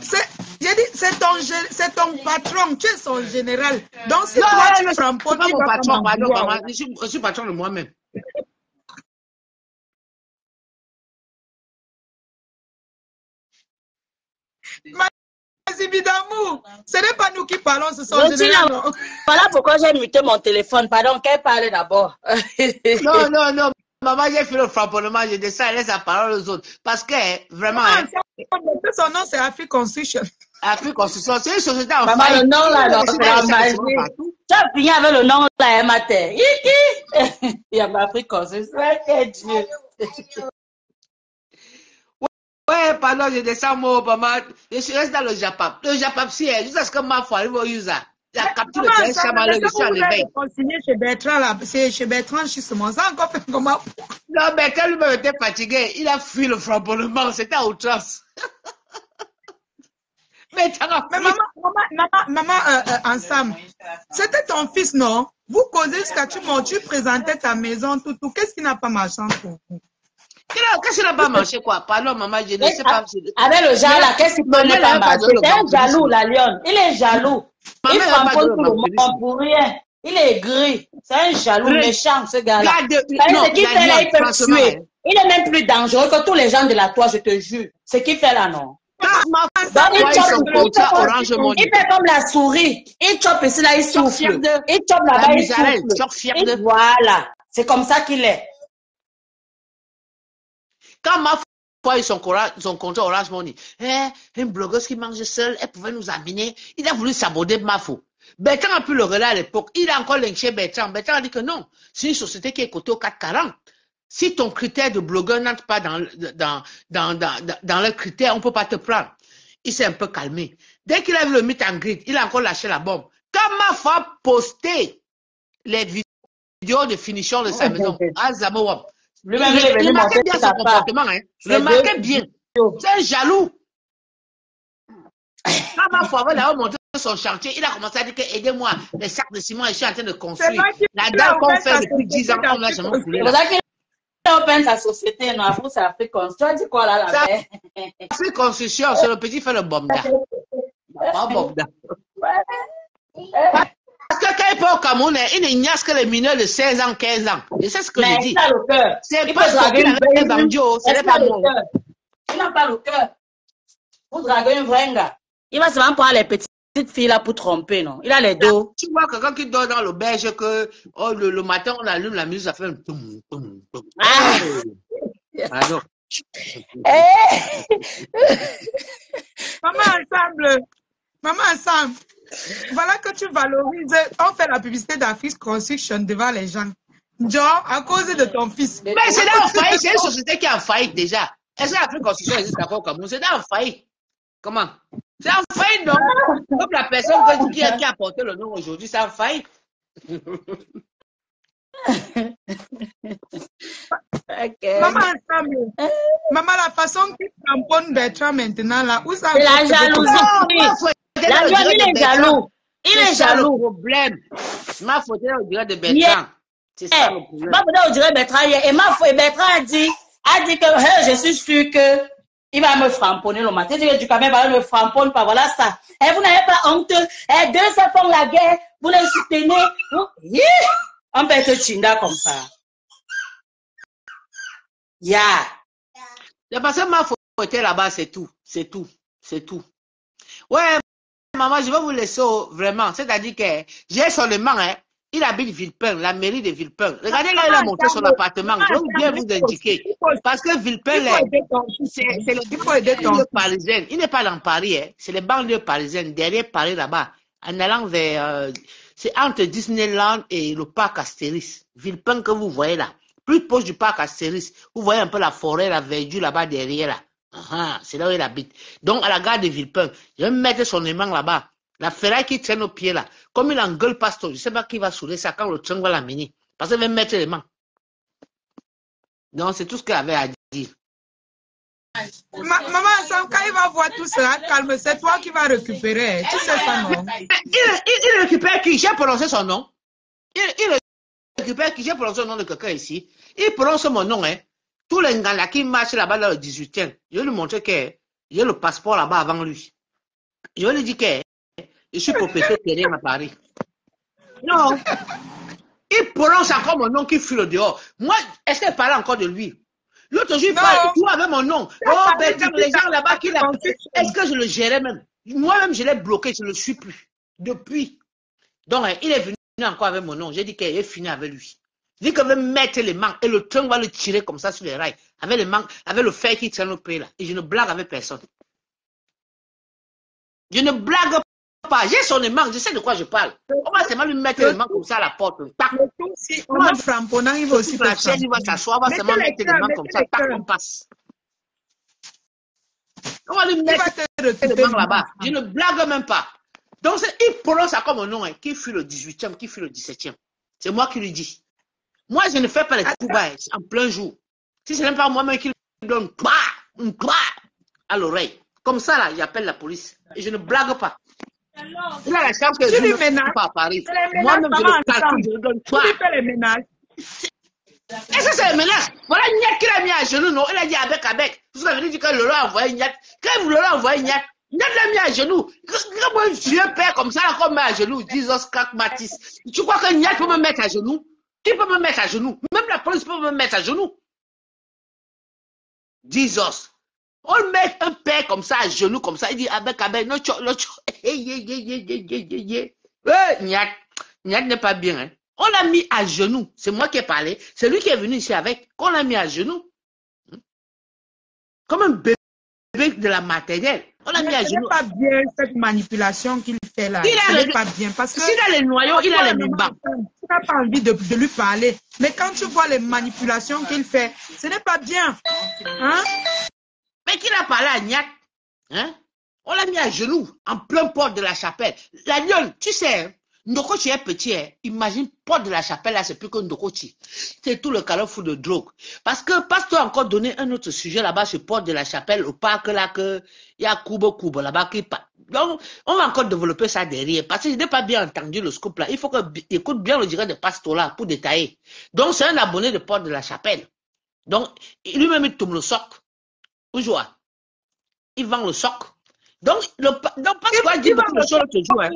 C'est ton patron, tu es son général. Donc si toi tu prends pas mon patron, pardon, maman, je suis patron de moi-même. Évidemment, ce n'est pas nous qui parlons, ce sont les généraux. Voilà pourquoi j'ai muté mon téléphone. Pardon, qu'elle parle d'abord. Non. Maman, j'ai fait le framponnement, je descends, elle laisse la parole aux autres. Parce que, vraiment... Son nom, c'est Afrique Construction. Afrique Construction, c'est une société en faillite. Maman, le nom, là, non, c'est la magie. Tu as fini avec le nom, là, matin. Il y a Afrique Construction, quel Dieu. Ouais, pardon, je descends, moi, maman. Je reste dans le Japap. Le Japap, si, jusqu'à ce que ma foi arrive au Usa. Il a capté le prince Chamal, le dessus en éveil. Continuer chez Bertrand, là. C'est chez Bertrand, justement. Ça encore fait comment? Non, Bertrand lui-même était fatigué. Il a fui le framponnement. C'était à outrance. Mais maman, ensemble. C'était ton fils, non? Vous causez jusqu'à tu présentais ta maison, tout. Qu'est-ce qui n'a pas marché pour vous? Qu'est-ce qui n'a pas marché, quoi? Pardon, maman, je ne sais pas. Avec le genre là, qu'est-ce qui peut pas marcher? C'est un jaloux, la lionne. Il est jaloux. Il framponne tout le monde pour rien. Il est gris. C'est un jaloux méchant, ce gars-là. Ce qu'il fait là, il peut tuer. Il est même plus dangereux que tous les gens de la toile, je te jure. Ce qu'il fait là, non. Il fait comme la souris. Il chope ici, là, il souffle. Il chope là-bas, il souffle. Voilà. C'est comme ça qu'il est. Quand ma foi et son compte Orange Money, une blogueuse qui mange seule, elle pouvait nous amener. Il a voulu saboter Mafo. Bertrand a pu le relais à l'époque. Il a encore lynché Bertrand. Bertrand a dit que non. C'est une société qui est cotée au 440. Si ton critère de blogueur n'entre pas dans le critère, on ne peut pas te prendre. Il s'est un peu calmé. Dès qu'il a vu le meet and greet, il a encore lâché la bombe. Quand Mafo a posté les vidéos de finition de sa maison à Zamowam, il remarquait bien son comportement, hein. Remarquait bien. C'est un jaloux. Quand Mafo avait là-haut montré son chantier, il a commencé à dire que aidez-moi, les sacs de ciment, je suis en train de construire. La dalle qu'on fait depuis 10 ans, on l'a jamais foulé. C'est pour ça qu'il a ouvert sa société, non, c'est Afrique Construction. Tu as dit quoi là, la paix? Afrique Construction, c'est le petit fait le bomda. Pas bomda. Parce que quand il part au Cameroun, il n'ignace que les mineurs de 16 ans, 15 ans. Et c'est ce que je dis. Il a le cœur. C'est pas ce qu'il avait un bandio, ce n'est pas moi. Il n'a pas le cœur. Pour draguer un vrai gars. Il va seulement prendre les petites filles là pour tromper, non? Il a les dos. Tu vois quelqu'un qui dort dans l'auberge que le matin on allume la musique, ça fait un toum, toum, toum. Pardon. Maman ensemble. Voilà que tu valorises. On fait la publicité d'Afrique Construction devant les gens. Genre, à cause de ton fils. Mais c'est dans faillite, c'est une société qui est en faillite déjà. Est-ce que l'Afrique Construction existe encore au Cameroun? C'est dans faillite. Comment? C'est en faillite, non? Comme la personne qui a porté le nom aujourd'hui, c'est en faillite. Okay. Maman ensemble. Maman, la façon qu'il tamponne Bertrand maintenant, là, où ça? C'est la jalousie. La jalousie, il est jaloux. Il est jaloux. Le problème. Ma faute est au direct de Bertrand. C'est ça le problème. Ma faute est au direct de Bertrand. Et Bertrand a dit que hey, je suis sûr que il va me framponner le matin. Il dit que du Cameroun va me framponner pas. Voilà ça. Et vous n'avez pas honte. Et deux se font la guerre. Vous les soutenez. On peut être chinda comme ça. Yeah. C'est parce que ma faute était là-bas, c'est tout. C'est tout. C'est tout. Ouais, maman, je vais vous laisser vraiment. C'est-à-dire que j'ai seulement, hein, il habite Villepin, la mairie de Villepin. Regardez là, il a monté son appartement. Je vais bien vous indiquer. Parce que Villepin, c'est le banlieue parisienne. Il n'est pas dans Paris, hein. C'est les banlieues parisiennes, derrière Paris là-bas. En allant vers, c'est entre Disneyland et le parc Astérix. Villepin que vous voyez là. Plus proche du parc Astérix. Vous voyez un peu la forêt, la verdure là-bas derrière là. C'est là où il habite. Donc, à la gare de Villepin, je vais mettre son aimant là-bas. La ferraille qui traîne au pied là. Comme il engueule Pastor, je ne sais pas qui va soulever ça quand le train va l'amener. Parce qu'il va mettre l'aimant. Donc, c'est tout ce qu'il avait à dire. Maman, quand il va voir tout cela, calme, c'est toi qui vas récupérer. Tu sais ça, non? Il récupère qui? J'ai prononcé son nom. Il récupère qui? J'ai prononcé le nom de quelqu'un ici. Il prononce mon nom, hein. Tous les gars là qui marchent là-bas dans le 18e, je vais lui montrer que j'ai le passeport là-bas avant lui. Je vais lui dire que je suis propriétaire terrien à Paris. Non. Il prononce encore mon nom qui fuit le dehors. Moi, est-ce qu'elle parle encore de lui? L'autre jour, il parle tout avec mon nom. Oh, Bertrand, les gens là-bas qui l'ont. Est-ce que je le gérais même? Moi-même, je l'ai bloqué, je ne le suis plus. Depuis. Donc, il est venu encore avec mon nom. J'ai dit qu'il est fini avec lui. Je dis qu'il va mettre les manques et le train va le tirer comme ça sur les rails. Avec les manques, avec le fer qui traîne au pays là. Et je ne blague avec personne. Je ne blague pas. J'ai son aimant, je sais de quoi je parle. On va seulement lui mettre les manques comme ça à la porte. Tac. On va framponnant, il va aussi la chaise, il va s'asseoir, on va seulement mettre les manques comme ça. Tac, on passe. On va lui mettre les manques là-bas. Je ne blague même pas. Donc, il prononce ça comme un nom, hein, qui fut le 18e, qui fut le 17e. C'est moi qui lui dis. Moi, je ne fais pas les coups bas en plein jour. Si ce n'est pas moi-même qui lui donne à l'oreille. Comme ça, là, j'appelle la police. Et je ne blague pas. Il a la chance que je ne fais pas à Paris. Moi-même, je le calcule, je lui donne toi. les ménages. Est-ce que c'est les ménages? Voilà Niat qui l'a mis à genoux, non? Il a dit avec. Vous avez dit que Lolo a envoyé Niat. Quand vous Lolo a envoyé Niat, Niat l'a mis à genoux. Comme un vieux père comme ça, qu'on met à genoux, Jesus Christ Matisse. Tu crois que Niat peut me mettre à genoux? Qui peut me mettre à genoux? Même la police peut me mettre à genoux. Jesus. On met un père comme ça à genoux, comme ça. Il dit avec, non, Niat n'est pas bien. Hein. On l'a mis à genoux. C'est moi qui ai parlé. C'est lui qui est venu ici avec. On l'a mis à genoux. Comme un bébé de la maternelle. On l'a mis à genoux. Ce n'est pas bien cette manipulation qu'il fait là. Ce n'est pas bien. Parce que s'il a les noyaux, il a les membres. Tu n'as pas envie de lui parler. Mais quand tu vois les manipulations qu'il fait, ce n'est pas bien. Hein? Mais qu'il a parlé à Niat, hein? On l'a mis à genoux, en plein porte de la chapelle. La lionne, tu sais, Ndokochi est petit, hein? Imagine, porte de la chapelle, là, c'est plus que Ndokochi. C'est tout le carrefour de drogue. Parce que, Pasteur a encore donné un autre sujet là-bas, sur porte de la chapelle, au parc là, que il y a Kubo là-bas qui parle. Donc, on va encore développer ça derrière. Parce que je n'ai pas bien entendu le scoop là. Il faut que écoute bien le direct de Pasteur là, pour détailler. Donc, c'est un abonné de porte de la chapelle. Donc, lui-même, il tombe le soc. Toujours. Il vend le soc. Donc Pasteur a dit beaucoup de choses l'autre jour. Hein.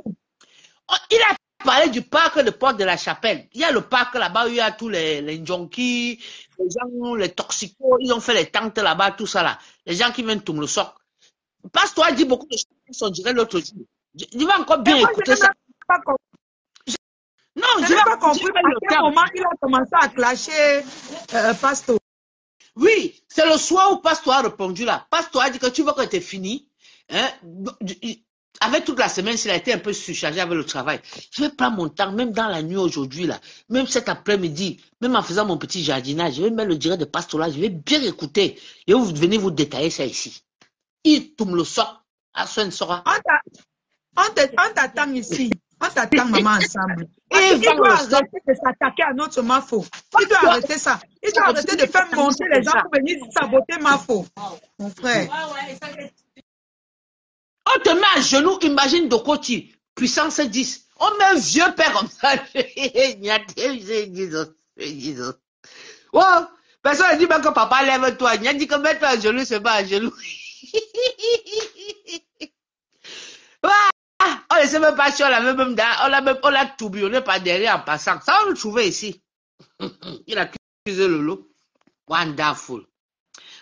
Il a parlé du parc de Porte de la Chapelle. Il y a le parc là-bas où il y a tous les junkies, les gens, les toxicos, ils ont fait les tentes là-bas, tout ça là. Les gens qui viennent tout me le sortent. Pasteur a dit beaucoup de choses, on dirait l'autre jour. Je vais encore bien écouter ça. Non, je n'ai pas compris à quel moment il a commencé à clasher Pasteur. Oui, c'est le soir où Pasteur a répondu là. Pasteur a dit que tu vois que tu es fini. Hein, avec toute la semaine, s'il a été un peu surchargé avec le travail. Je vais prendre mon temps, même dans la nuit aujourd'hui là, même cet après-midi, même en faisant mon petit jardinage, je vais mettre le direct de Pasteur là, je vais bien écouter. Et vous venez vous détailler ça ici. Il tout me le sort. À ce soir. On t'attend ici. On t'attend, maman, ensemble. Il doit arrêter de s'attaquer à notre Mafo. Il doit arrêter ça. Il doit arrêter de faire monter les gens pour venir saboter Mafo. Mon frère. On te met à genoux, imagine Dokoti, puissance 10. On met un vieux père comme ça. Oh, personne ne dit même que papa lève-toi. Il a dit que mets-toi à genoux, c'est pas à genoux. On ne sait même pas si on l'a tourbillonné par derrière en passant. Ça, on le trouvait ici. Il a accusé le lot. Wonderful.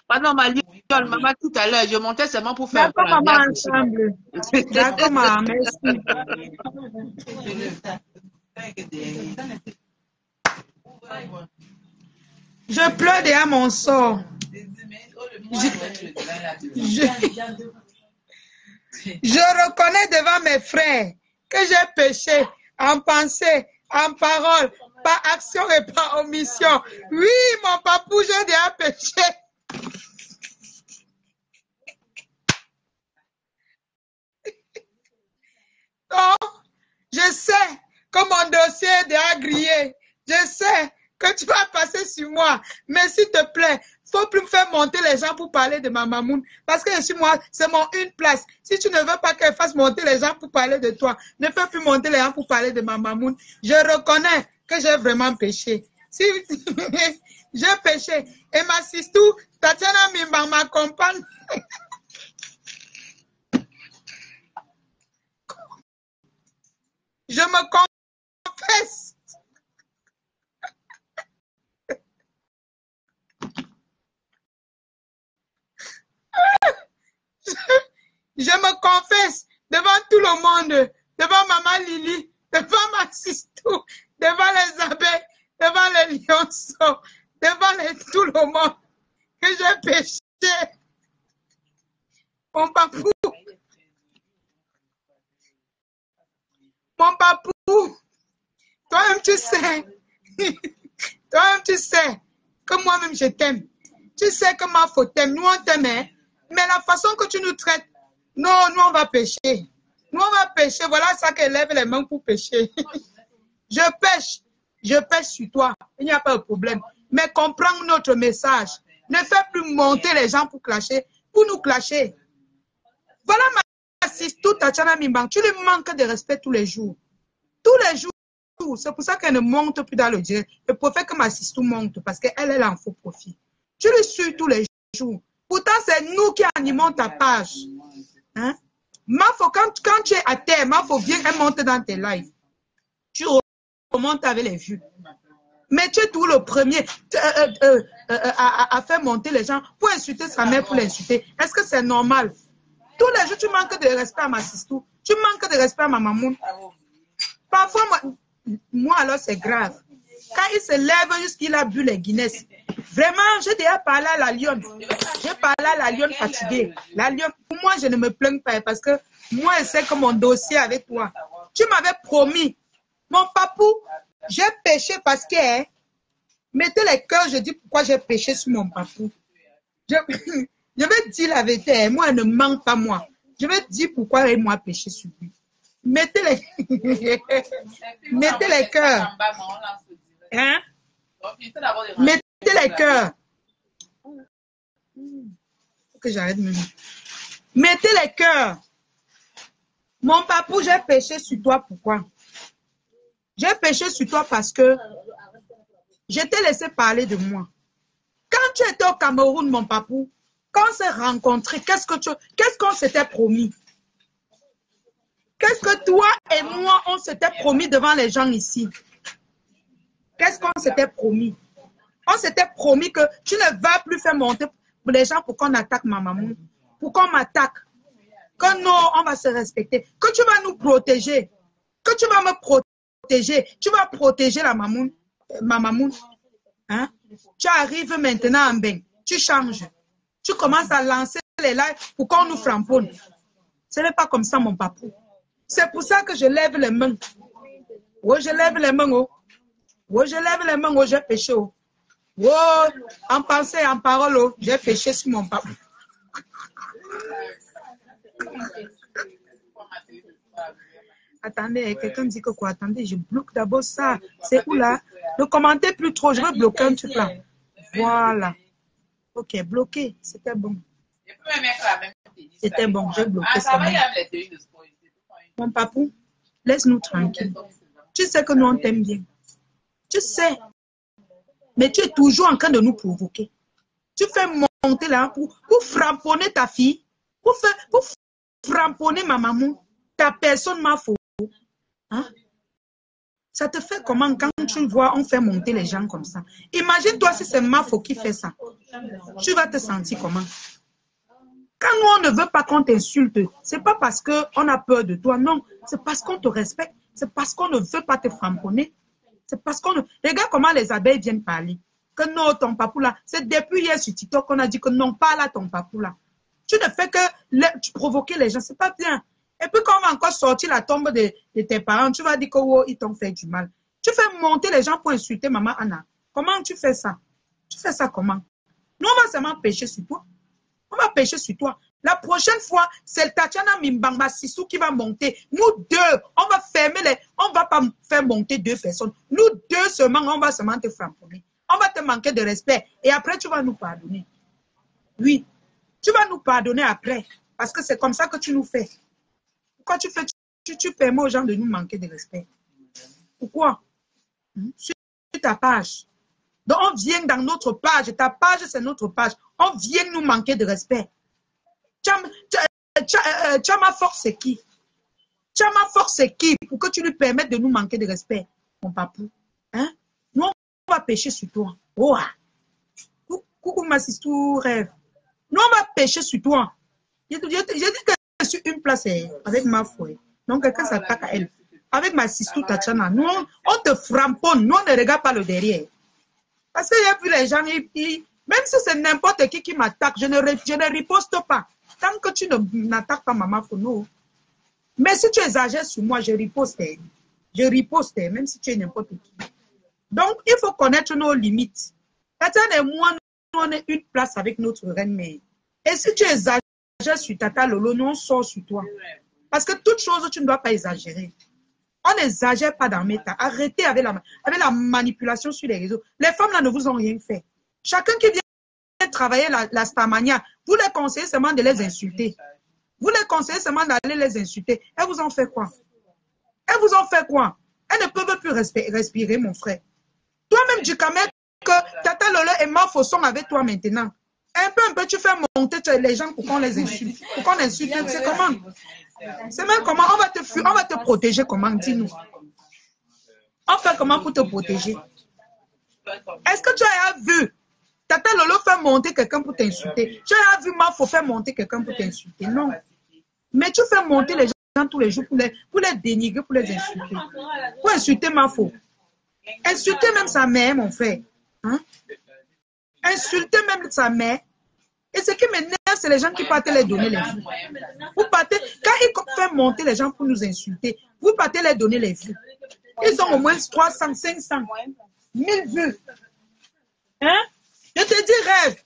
Pardon, maman, tout à l'heure, je montais seulement pour faire. D'accord, maman, ensemble. D'accord, maman, merci. Je pleure derrière mon sort. Je reconnais devant mes frères que j'ai péché en pensée, en parole, par action et par omission. Oui, mon papou, j'ai déjà péché. Donc, je sais que mon dossier est déjà grillé. Je sais que tu vas passer sur moi. Mais s'il te plaît, faut plus me faire monter les gens pour parler de ma mamoune. Parce que sur moi, c'est mon une place. Si tu ne veux pas qu'elle fasse monter les gens pour parler de toi, ne fais plus monter les gens pour parler de ma mamoune. Je reconnais que j'ai vraiment péché. Si j'ai péché. Et ma sistou, Tatiana Mimba m'accompagne. Je me confesse. Je me confesse devant tout le monde, devant maman Lily, devant ma sistou, devant les abeilles, devant les lionceaux, devant tout le monde, que j'ai péché. Mon papou, toi-même tu sais que moi-même je t'aime. Tu sais que ma faute t'aime, nous on t'aime, hein? Mais la façon que tu nous traites, non, nous on va pécher. Nous on va pécher, voilà ça qu'elle lève les mains pour pécher. Je pêche sur toi, il n'y a pas de problème. Mais comprends notre message. Ne fais plus monter les gens pour nous clasher. Voilà ma sister, Tatiana Mimbang, tu lui manques de respect tous les jours. Tous les jours. C'est pour ça qu'elle ne monte plus dans le direct. Je préfère que ma sister monte parce qu'elle en faux profit. Tu le suis tous les jours. Pourtant, c'est nous qui animons ta page. Hein? Mafo, quand tu es à terre, Mafo vient et monte dans tes lives. Tu remontes avec les vues. Mais tu es tout le premier à faire monter les gens pour insulter sa mère, pour l'insulter. Est-ce que c'est normal? Tous les jours, tu manques de respect à ma sister. Tu manques de respect à ma maman. Parfois, moi alors, c'est grave. Quand il se lève jusqu'il a bu les Guinness. Vraiment, j'ai déjà parlé à la lionne. J'ai parlé à la lionne fatiguée. La lionne, pour moi, je ne me plains pas parce que moi, je sais que mon dossier avec toi. Tu m'avais promis. Mon papou, j'ai péché parce que, hein, mettez les cœurs, je dis pourquoi j'ai péché sur mon papou. Je vais dire la vérité. Hein, moi, elle ne manque pas moi. Je vais dire pourquoi et moi péché sur lui. Mettez les cœurs. Hein? Mettez les cœurs. Faut que j'arrête maintenant. Mettez les cœurs. Mon papou, j'ai péché sur toi. Pourquoi? J'ai péché sur toi parce que je t'ai laissé parler de moi. Quand tu étais au Cameroun, mon papou, quand on s'est rencontrés, qu'est-ce qu'on s'était promis? qu'est-ce que toi et moi, on s'était promis devant les gens ici? Qu'est-ce qu'on s'était promis? On s'était promis que tu ne vas plus faire monter les gens pour qu'on attaque ma maman, pour qu'on m'attaque. Que non, on va se respecter. Que tu vas nous protéger. Que tu vas me protéger. Tu vas protéger la maman. Ma maman. Hein? Tu arrives maintenant en bain. Tu changes. Tu commences à lancer les lives pour qu'on nous framponne. Ce n'est pas comme ça, mon papa. C'est pour ça que je lève les mains. Oui, je lève les mains. Oh. Oui, je lève les mains. Oh, j'ai péché. Oh. Oh, en pensée, en parole, oh, j'ai péché sur mon papa. Attendez, quelqu'un dit que quoi? Attendez, je bloque d'abord ça. C'est où là? Ne commentez plus trop, je veux bloquer un truc là. Voilà. Ok, bloqué, c'était bon. C'était bon, j'ai bloqué ça. Mon papou, laisse-nous tranquille. Tu sais que nous on t'aime bien. Tu sais. Mais tu es toujours en train de nous provoquer. Tu fais monter là pour framponner ta fille, pour framponner ma maman. Ta personne m'a faux. Hein? Ça te fait comment quand tu vois on fait monter les gens comme ça? Imagine-toi si c'est Mafo qui fait ça. Tu vas te sentir comment? Quand nous on ne veut pas qu'on t'insulte, c'est pas parce qu'on a peur de toi, non. C'est parce qu'on te respecte. C'est parce qu'on ne veut pas te framponner. C'est parce qu'on... Regarde comment les abeilles viennent parler. Que non, ton papou là, c'est depuis hier sur TikTok qu'on a dit que non, pas là ton papou là. Tu ne fais que tu provoquer les gens, c'est pas bien. Et puis quand on va encore sortir la tombe de tes parents, tu vas dire que oh, ils t'ont fait du mal. Tu fais monter les gens pour insulter maman Anna. Comment tu fais ça? Tu fais ça comment? Nous, on va seulement pécher sur toi. On va pécher sur toi. La prochaine fois, c'est Tatiana Mimbamba Sissou qui va monter. Nous deux, on va fermer les... On ne va pas faire monter deux personnes. Nous deux seulement, on va seulement te frapper. On va te manquer de respect. Et après, tu vas nous pardonner. Oui. Tu vas nous pardonner après. Parce que c'est comme ça que tu nous fais. Pourquoi tu fais... Tu permets aux gens de nous manquer de respect? Pourquoi? Sur ta page. Donc, on vient dans notre page. Ta page, c'est notre page. On vient nous manquer de respect. Chama force c'est qui? Chama force c'est qui pour que tu lui permettes de nous manquer de respect, mon papou? Hein? Nous, on va pécher sur toi. Oh. Coucou, ma sister rêve. Nous, on va pécher sur toi. J'ai dit que je suis une place avec ma foi. Donc, quelqu'un s'attaque à elle. Avec ma sister Tatiana, nous, on te framponne. Nous, on ne regarde pas le derrière. Parce qu'il y a vu les gens, même si c'est n'importe qui m'attaque, je ne riposte pas. Tant que tu n'attaques pas maman Fono. Mais si tu exagères sur moi, je riposte. Je riposte, même si tu es n'importe qui. Donc, il faut connaître nos limites. Tatiana et moi, nous, on est une place avec notre reine-mère. Et si tu exagères sur Tata Lolo, nous, on sort sur toi. Parce que toute chose, tu ne dois pas exagérer. On n'exagère pas dans mes tas. Arrêtez avec la manipulation sur les réseaux. Les femmes là ne vous ont rien fait. Chacun qui vient travailler la Starmania, vous les conseillez seulement de les insulter. Vous les conseillez seulement d'aller les insulter. Elles vous ont fait quoi? Elles vous ont fait quoi? Elles ne peuvent plus respirer, mon frère. Toi-même, tu connais que Tata Lolo et Mafo sont avec toi maintenant. Un peu, tu fais monter les gens pour qu'on les insulte. Pour qu'on insulte, c'est comment? C'est même comment on va te protéger, comment, dis-nous. On fait comment pour te protéger? Est-ce que tu as vu Tata Lolo faire monter quelqu'un pour t'insulter? Tu as vu Mafo faire monter quelqu'un pour t'insulter? Non. Mais tu fais monter les gens tous les jours pour les dénigrer, pour les insulter. Pour insulter Mafo. Insulter même sa mère, mon frère. Hein? Insulter même sa mère. Et ce qui m'énerve, c'est les gens qui partent les donner les vues. Vous partez, quand ils font monter les gens pour nous insulter, vous partez les donner les vues. Ils ont au moins 300, 500, 1000 vues. Hein? Je te dis, rêve.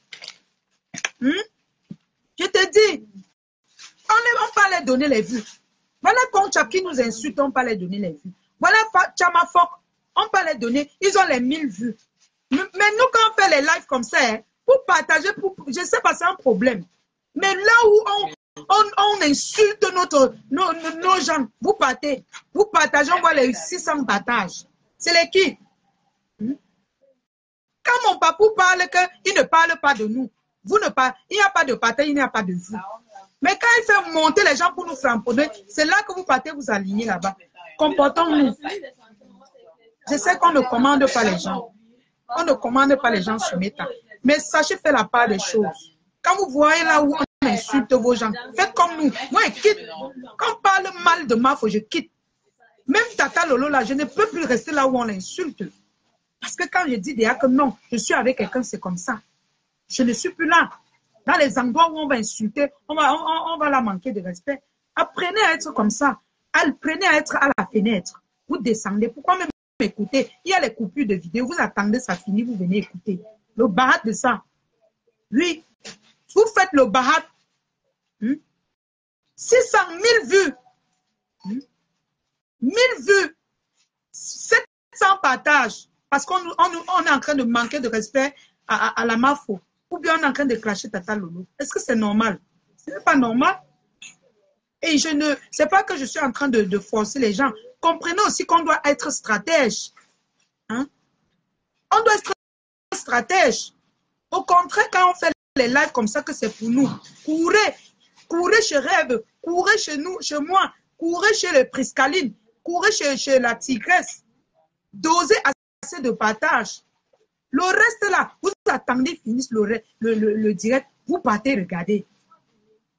Je te dis, on va les donner les vues. Voilà Concha qui nous insulte, on va les donner les vues. Voilà Chamafok, on va les donner, ils ont les 1000 vues. Mais nous, quand on fait les lives comme ça, hein, pour partager, je sais pas, c'est un problème. Mais là où on insulte nos gens, vous partagez, on voit les 600 partages. C'est les qui? Quand mon papou parle qu'il ne parle pas de nous, vous ne parlez, il n'y a pas de partage, il n'y a pas de vous. Mais quand il fait monter les gens pour nous framponner, c'est là que vous partez vous aligner là-bas. Comportons-nous. Je sais qu'on ne commande pas les gens. On ne commande pas les gens sur Meta. Mais sachez faire la part des choses. Quand vous voyez là où on insulte vos gens, faites comme nous. Moi, je quitte. Quand on parle mal de Mafo, je quitte. Même Tata Lolo, là, je ne peux plus rester là où on l'insulte. Parce que quand je dis déjà que non, je suis avec quelqu'un, c'est comme ça. Je ne suis plus là. Dans les endroits où on va insulter, on va la manquer de respect. Apprenez à être comme ça. Apprenez à être à la fenêtre. Vous descendez. Pourquoi même écouter? Il y a les coupures de vidéos. Vous attendez, ça finit, vous venez écouter. Le barat de ça. Oui. Vous faites le barat. 600 000 vues. 1000 vues. 700 partages. Parce qu'on est en train de manquer de respect à la Mafo. Ou bien on est en train de clasher Tata Lolo. Est-ce que c'est normal? Ce n'est pas normal. Et je ne sais pas que je suis en train de forcer les gens. Comprenez aussi qu'on doit être stratège. Hein? On doit être stratège. Au contraire, quand on fait les lives comme ça, que c'est pour nous. Courez chez Rêve, courez chez nous, chez moi, courez chez le Priscaline, courez chez la Tigresse. Dosez assez de partage. Le reste là, vous attendez, finisse le direct, vous partez regarder.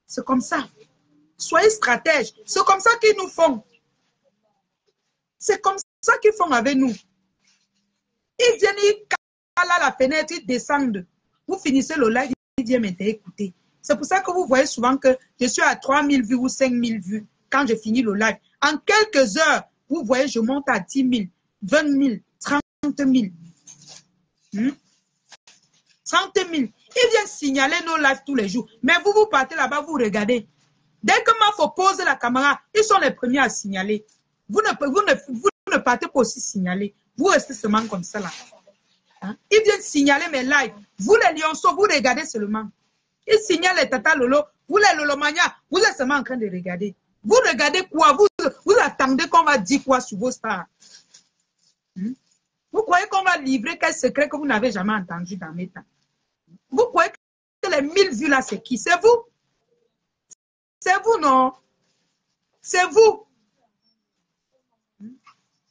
C'est comme ça. Soyez stratèges. C'est comme ça qu'ils nous font. C'est comme ça qu'ils font avec nous. Ils viennent, ils calent à la fenêtre, ils descendent. Vous finissez le live, ils viennent maintenant écouter. C'est pour ça que vous voyez souvent que je suis à 3000 vues ou 5000 vues quand je finis le live. En quelques heures, vous voyez, je monte à 10 000, 20 000, 30 000. 30 000. Ils viennent signaler nos lives tous les jours. Mais vous partez là-bas, vous regardez. Dès que Mafo pose la caméra, ils sont les premiers à signaler. Vous ne partez pas aussi signaler. Vous restez seulement comme ça là. Hein? Ils viennent signaler mes lives. Vous les lionceaux, vous regardez seulement. Ils signalent les Tata Lolo. Vous les Lolomania, vous êtes seulement en train de regarder. Vous regardez quoi? Vous attendez qu'on va dire quoi sur vos stars? Vous croyez qu'on va livrer quel secret que vous n'avez jamais entendu dans mes temps? Vous croyez que les 1000 vues là, c'est qui? C'est vous? C'est vous, non? C'est vous.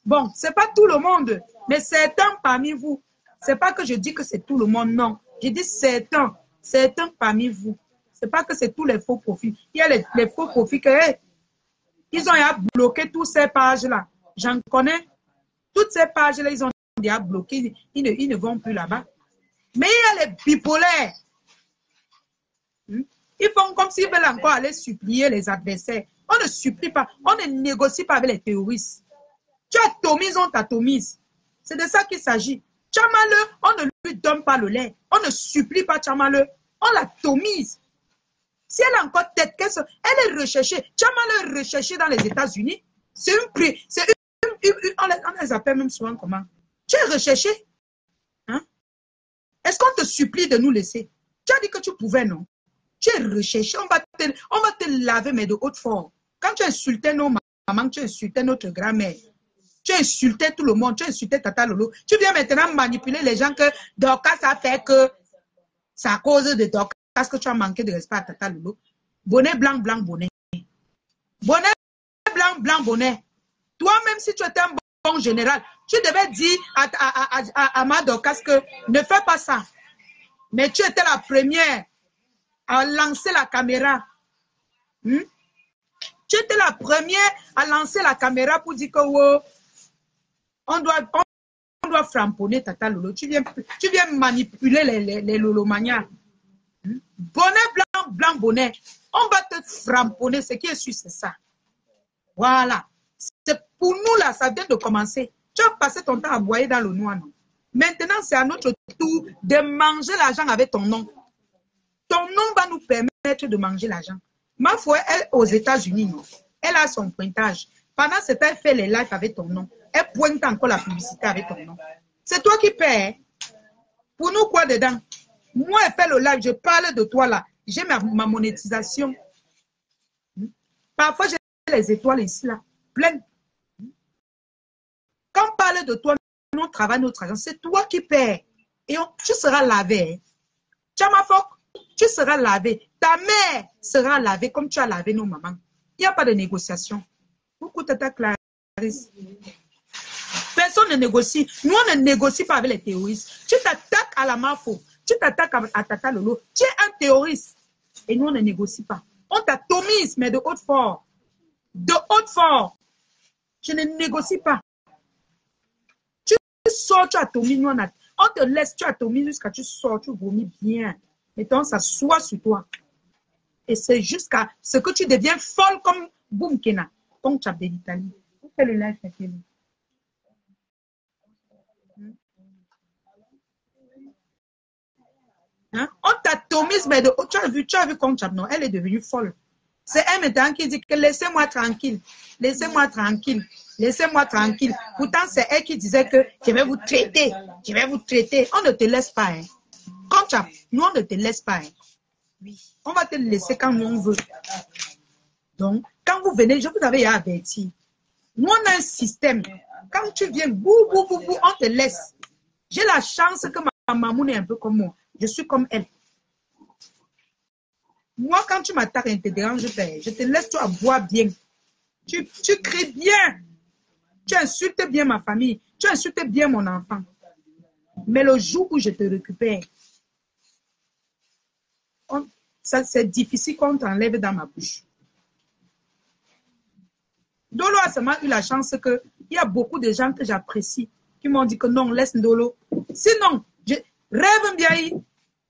Bon, c'est pas tout le monde, mais certains parmi vous. C'est pas que je dis que c'est tout le monde, non. Je dis certains parmi vous. C'est pas que c'est tous les faux profils. Il y a les faux profils que, ils ont déjà bloqué toutes ces pages-là. J'en connais. Toutes ces pages-là, ils ont déjà bloqué. Ils ne vont plus là-bas. Mais il y a les bipolaires. Ils font comme s'ils veulent encore aller supplier les adversaires. On ne supplie pas. On ne négocie pas avec les terroristes. Tu atomises, on t'atomise. C'est de ça qu'il s'agit. Tchamale, on ne lui donne pas le lait. On ne supplie pas Tchamale. On l'atomise. Si elle a encore tête, elle est recherchée. Tchamale est recherchée dans les États-Unis. C'est on les appelle même souvent comment? Tu es recherché. Hein? Est-ce qu'on te supplie de nous laisser? Tu as dit que tu pouvais, non? Tu es recherché. On va te laver, mais de haute forme. Quand tu insultais nos mamans, tu insultais notre grand-mère. Tu insultais tout le monde, tu insultais Tata Lolo. Tu viens maintenant manipuler les gens que Dorcas a fait que c'est à cause de Dorcas que tu as manqué de respect à Tata Lolo. Bonnet blanc, blanc, bonnet. Bonnet blanc, blanc, bonnet. Toi-même, si tu étais un bon général, tu devais dire à ma Dorcas que ne fais pas ça. Mais tu étais la première à lancer la caméra. Tu étais la première à lancer la caméra pour dire que oh, on doit framponner Tata Lolo. Tu viens manipuler les Lolomanias. Bonnet blanc, blanc, bonnet. On va te framponner. Ce qui est sûr, c'est ça. Voilà. C'est pour nous là, ça vient de commencer. Tu as passé ton temps à boyer dans le noir. Non? Maintenant, c'est à notre tour de manger l'argent avec ton nom. Ton nom va nous permettre de manger l'argent. Ma foi, elle aux États-Unis, non? Elle a son pointage. Pendant ce temps, elle fait les lives avec ton nom. Elle pointe encore la publicité avec ton nom. C'est toi qui paies. Pour nous, quoi dedans? Moi, elle fait le live, je parle de toi là. J'ai ma monétisation. Parfois, j'ai les étoiles ici là, pleines. Quand on parle de toi, on travaille notre argent. C'est toi qui paies. Et tu seras lavé. Tu tu seras lavé. Ta mère sera lavée comme tu as lavé nos mamans. Il n'y a pas de négociation. Beaucoup Tata Clarisse. Personne ne négocie. Nous, on ne négocie pas avec les terroristes. Tu t'attaques à la Mafo. Tu t'attaques à Tata Lolo. Tu es un terroriste. Et nous, on ne négocie pas. On t'atomise, mais de haute fort. De haute fort. Je ne négocie pas. Tu sors, tu atomises. Nous, on te laisse, tu atomises jusqu'à tu sors, tu vomis bien. Mettons, ça soit sur toi. Et c'est jusqu'à ce que tu deviens folle comme Boum Kena, ton chap de l'Italie. Vous faites le live, faites-le. Hein? On t'atomise, mais tu as vu comme chap, non? Elle est devenue folle. C'est elle maintenant qui dit que laissez-moi tranquille. Laissez-moi tranquille. Laissez-moi tranquille. Pourtant, c'est elle qui disait que je vais vous traiter. Je vais vous traiter. On ne te laisse pas. Hein. Comme chap, nous, on ne te laisse pas. Hein. Oui. On va te laisser quand nous on veut. Donc, quand vous venez, je vous avais averti. Nous, on a un système. Quand tu viens, on te laisse. J'ai la chance que ma maman est un peu comme moi. Je suis comme elle. Moi, quand tu m'attaques et te déranges, je te laisse, tu boire bien. Tu cries bien. Tu insultes bien ma famille. Tu insultes bien mon enfant. Mais le jour où je te récupère, c'est difficile qu'on t'enlève dans ma bouche. Dolo a seulement eu la chance qu'il y a beaucoup de gens que j'apprécie qui m'ont dit que non, laisse Dolo. Sinon, rêve bien,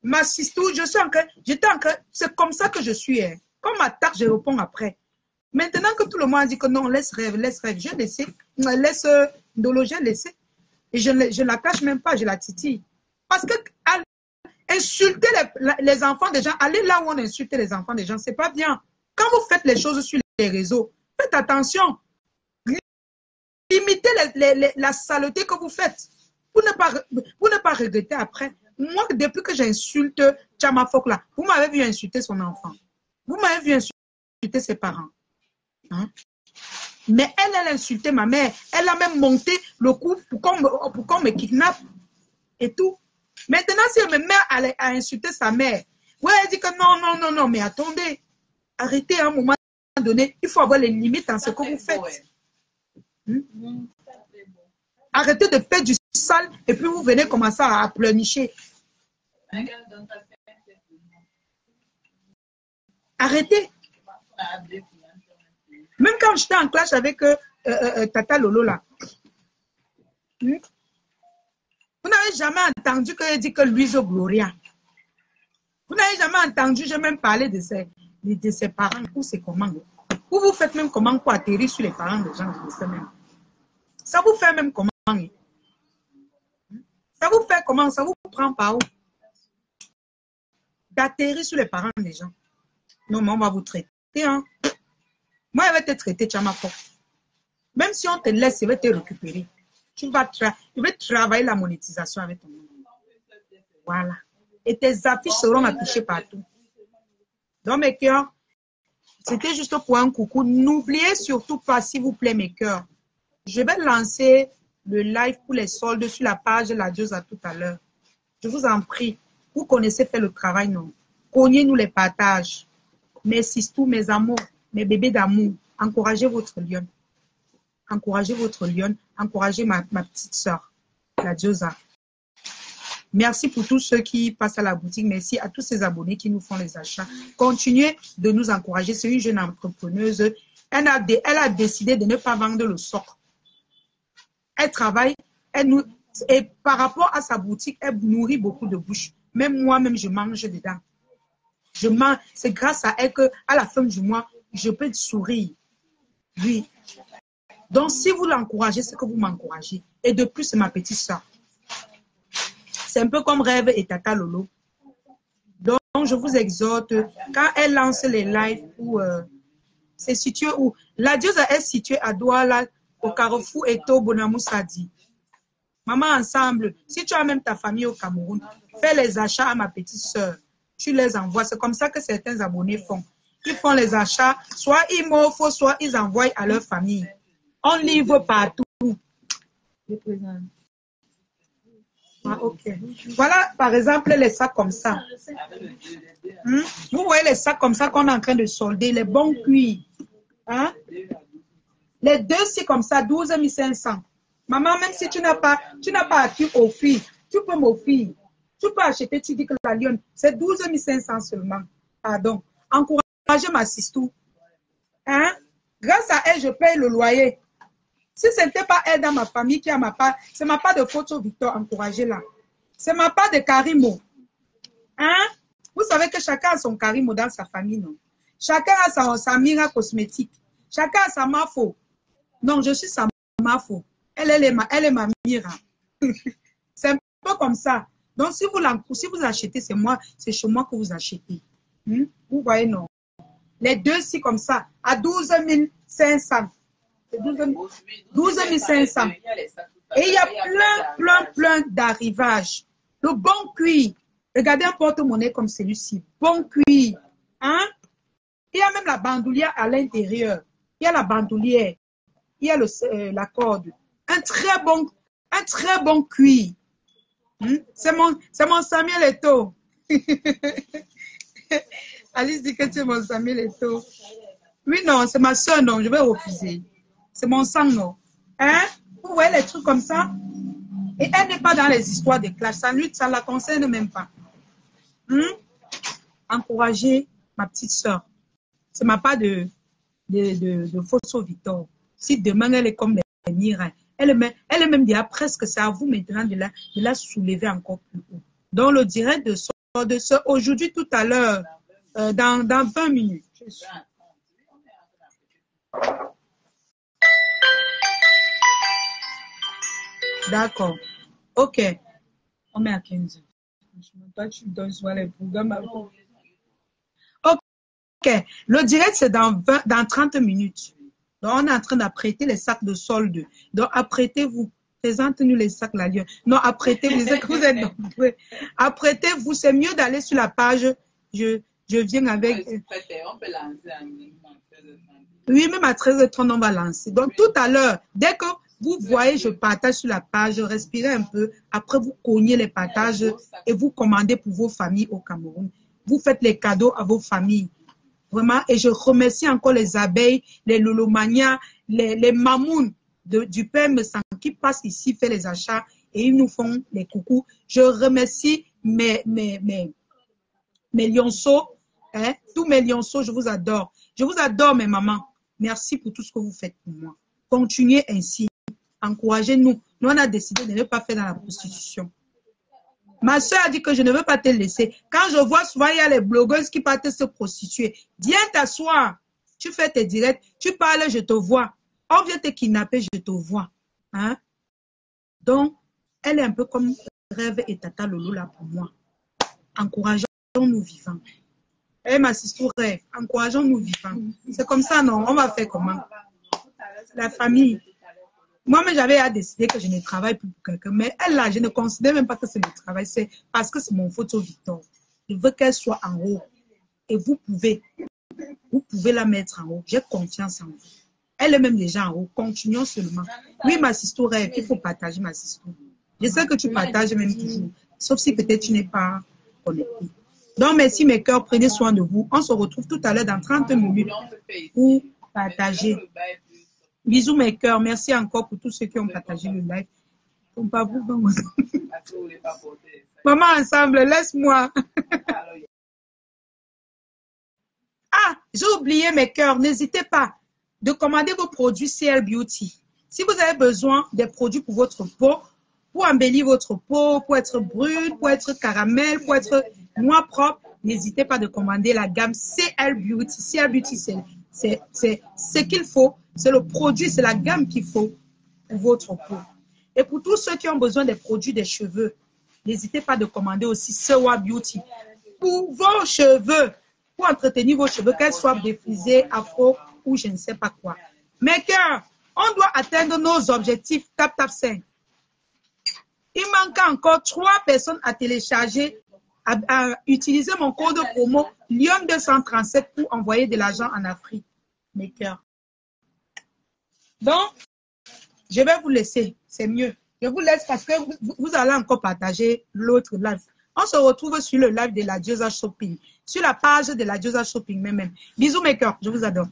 ma sister, j'étais encore, c'est comme ça que je suis. Hein. Quand on m'attaque, je réponds après. Maintenant que tout le monde a dit que non, laisse rêve, je laisse, laisse Dolo, j'ai laissé. Et je ne la cache même pas, je la titille. Parce que insulter les enfants des gens, aller là où on insulte les enfants des gens, c'est pas bien. Quand vous faites les choses sur les réseaux, faites attention. Limitez la saleté que vous faites pour ne pas regretter après. Moi, depuis que j'insulte Tchamafok là, vous m'avez vu insulter son enfant. Vous m'avez vu insulter ses parents. Hein? Mais elle insultait ma mère. Elle a même monté le coup pour qu'on me kidnappe et tout. Maintenant, si elle me met à insulter sa mère, ouais, elle dit que non, mais attendez. Arrêtez à un moment donné. Il faut avoir les limites dans ce que vous faites. Arrêtez de faire du sale et puis vous venez commencer à pleurnicher. Arrêtez. Même quand j'étais en clash avec Tata Lolo là. Vous n'avez jamais entendu qu'elle dit que Luiso Gloria. Vous n'avez jamais entendu, j'ai même parlé de ses parents ou c'est comment. Ou vous faites même comment pour atterrir sur les parents des gens, je ne sais même. Ça vous fait même comment. Ça vous fait comment, ça vous prend par où? D'atterrir sur les parents des gens. Non, mais on va vous traiter. Hein? Moi, je vais te traiter, Tchamafok. Même si on te laisse, je vais te récupérer. Je vais travailler la monétisation avec ton nom. Voilà. Et tes affiches seront affichées partout. Donc, mes cœurs, c'était juste pour un coucou. N'oubliez surtout pas, s'il vous plaît, mes cœurs. Je vais lancer le live pour les soldes sur la page de la Diosa tout à l'heure. Je vous en prie. Vous connaissez faire le travail, non? Cognez-nous les partages. Mes sistous, mes amours, mes bébés d'amour. Encouragez votre lion. Encouragez votre lion. Encouragez ma petite soeur, la Diosa. Merci pour tous ceux qui passent à la boutique. Merci à tous ces abonnés qui nous font les achats. Continuez de nous encourager. C'est une jeune entrepreneuse. Elle a décidé de ne pas vendre le soc. Elle travaille. Et par rapport à sa boutique, elle nourrit beaucoup de bouches. Même moi-même, je mange dedans. Je mange. C'est grâce à elle qu'à la fin du mois, je peux sourire. Oui. Donc, si vous l'encouragez, c'est que vous m'encouragez. Et de plus, c'est ma petite soeur. C'est un peu comme Rêve et Tata Lolo. Donc, je vous exhorte, quand elle lance les lives, c'est situé où? La Diosa est située à Douala, au Carrefour Eto Bonamou Sadi. Maman, ensemble, si tu as même ta famille au Cameroun, fais les achats à ma petite soeur. Tu les envoies. C'est comme ça que certains abonnés font. Ils font les achats, soit ils m'offrent, soit ils envoient à leur famille. On livre partout. Voilà. Ah, ok. Voilà, par exemple, les sacs comme ça. Vous voyez les sacs comme ça qu'on est en train de solder, les bons cuirs. Hein? Les deux, c'est comme ça, 12 500. Maman, même si tu n'as pas à qui offrir, tu peux m'offrir. Tu peux acheter, tu dis que la lionne, c'est 12 500 seulement. Pardon. Encouragez ma sistou. Hein? Grâce à elle, je paye le loyer. Si ce n'était pas elle dans ma famille qui a ma part, c'est ma part de photo, Victor, encouragez-la. C'est ma part de Karimo. Hein? Vous savez que chacun a son Karimo dans sa famille, non? Chacun a sa Mira cosmétique. Chacun a sa Mafo. Non, je suis sa Mafo. Elle est ma Mira. C'est un peu comme ça. Donc, si vous achetez, c'est chez moi que vous achetez. Vous voyez, non? Les deux, c'est comme ça, à 12 500. 12 500. Et il y a plein d'arrivages. Le bon cuir. Regardez un porte-monnaie comme celui-ci. Bon cuir. Hein? Il y a même la bandoulière à l'intérieur. Il y a la bandoulière. Il y a la corde. Un très bon cuir. C'est mon Samuel Eto'o. Alice dit que c'est mon Samuel Eto'o. Oui, non, c'est ma soeur, non, je vais refuser. C'est mon sang, non. Hein? Vous voyez les trucs comme ça? Et elle n'est pas dans les histoires de classe. Ça ne la concerne même pas. Encouragez ma petite soeur. C'est ma part de Fosso Victor. Si demain elle est comme les miracles, elle est même déjà presque, c'est à vous maintenant de la soulever encore plus haut. Donc le direct de ce aujourd'hui, tout à l'heure, dans 20 minutes. D'accord. Ok. On met à 15 heures. Toi, tu donnes soit les programmes. Ok. Le direct, c'est dans 30 minutes. Donc, on est en train d'apprêter les sacs de solde. Donc, apprêtez-vous. Présentez-nous les sacs, la lionne. Non, apprêtez-vous. Vous êtes nombreux. Apprêtez-vous. C'est mieux d'aller sur la page. Je viens avec. On peut lancer oui, même à 13h30, on va lancer. Donc, tout à l'heure, dès que vous voyez, je partage sur la page, respirez un peu. Après, vous cognez les partages et vous commandez pour vos familles au Cameroun. Vous faites les cadeaux à vos familles. Vraiment. Et je remercie encore les abeilles, les lolomania, les mamouns du Père Messang qui passent ici, fait les achats et ils nous font les coucous. Je remercie mes lionceaux, hein, tous mes lionceaux, je vous adore. Je vous adore, mes mamans. Merci pour tout ce que vous faites pour moi. Continuez ainsi. Encouragez-nous. Nous, on a décidé de ne pas faire dans la prostitution. Ma soeur a dit que je ne veux pas te laisser. Quand je vois souvent, il y a les blogueuses qui partent se prostituer. Viens t'asseoir. Tu fais tes directs. Tu parles, je te vois. On vient te kidnapper, je te vois. Hein? Donc, elle est un peu comme Rêve et Tata Lolo là pour moi. Encourageons-nous vivants. Eh, ma sister Rêve, encourageons-nous vivants. C'est comme ça, non? On va faire comment? La famille. Moi-même, j'avais décidé que je ne travaille plus pour quelqu'un. Mais elle, là, je ne considère même pas que c'est le travail. C'est parce que c'est mon photo Victor. Je veux qu'elle soit en haut. Et vous pouvez la mettre en haut. J'ai confiance en vous. Elle est même déjà en haut. Continuons seulement. Oui, ma sister Rêve, il faut partager ma sister. Je sais que tu partages même toujours. Sauf si peut-être tu n'es pas connecté. Donc, merci mes cœurs. Prenez soin de vous. On se retrouve tout à l'heure dans 30 minutes pour partager. Bisous mes cœurs. Merci encore pour tous ceux qui ont partagé le live. Pas vous, maman ensemble, laisse-moi. Ah, j'ai oublié mes cœurs. N'hésitez pas de commander vos produits CL Beauty. Si vous avez besoin des produits pour votre peau, pour embellir votre peau, pour être brune, pour être caramel, pour être noir propre, n'hésitez pas de commander la gamme CL Beauty. CL Beauty, c'est ce qu'il faut. C'est le produit, c'est la gamme qu'il faut pour votre peau. Et pour tous ceux qui ont besoin des produits des cheveux, n'hésitez pas de commander aussi Sewa Beauty. Pour vos cheveux, pour entretenir vos cheveux, qu'elles soient défrisés, afro ou je ne sais pas quoi. Mes cœurs, on doit atteindre nos objectifs. Tap, tap, 5. Il manque encore 3 personnes à télécharger, à utiliser mon code promo Lyon 237 pour envoyer de l'argent en Afrique. Mes cœurs. Donc, je vais vous laisser. C'est mieux. Je vous laisse parce que vous allez encore partager l'autre live. On se retrouve sur le live de la Diosa Shopping, sur la page de la Diosa Shopping même. Bisous mes cœurs, je vous adore.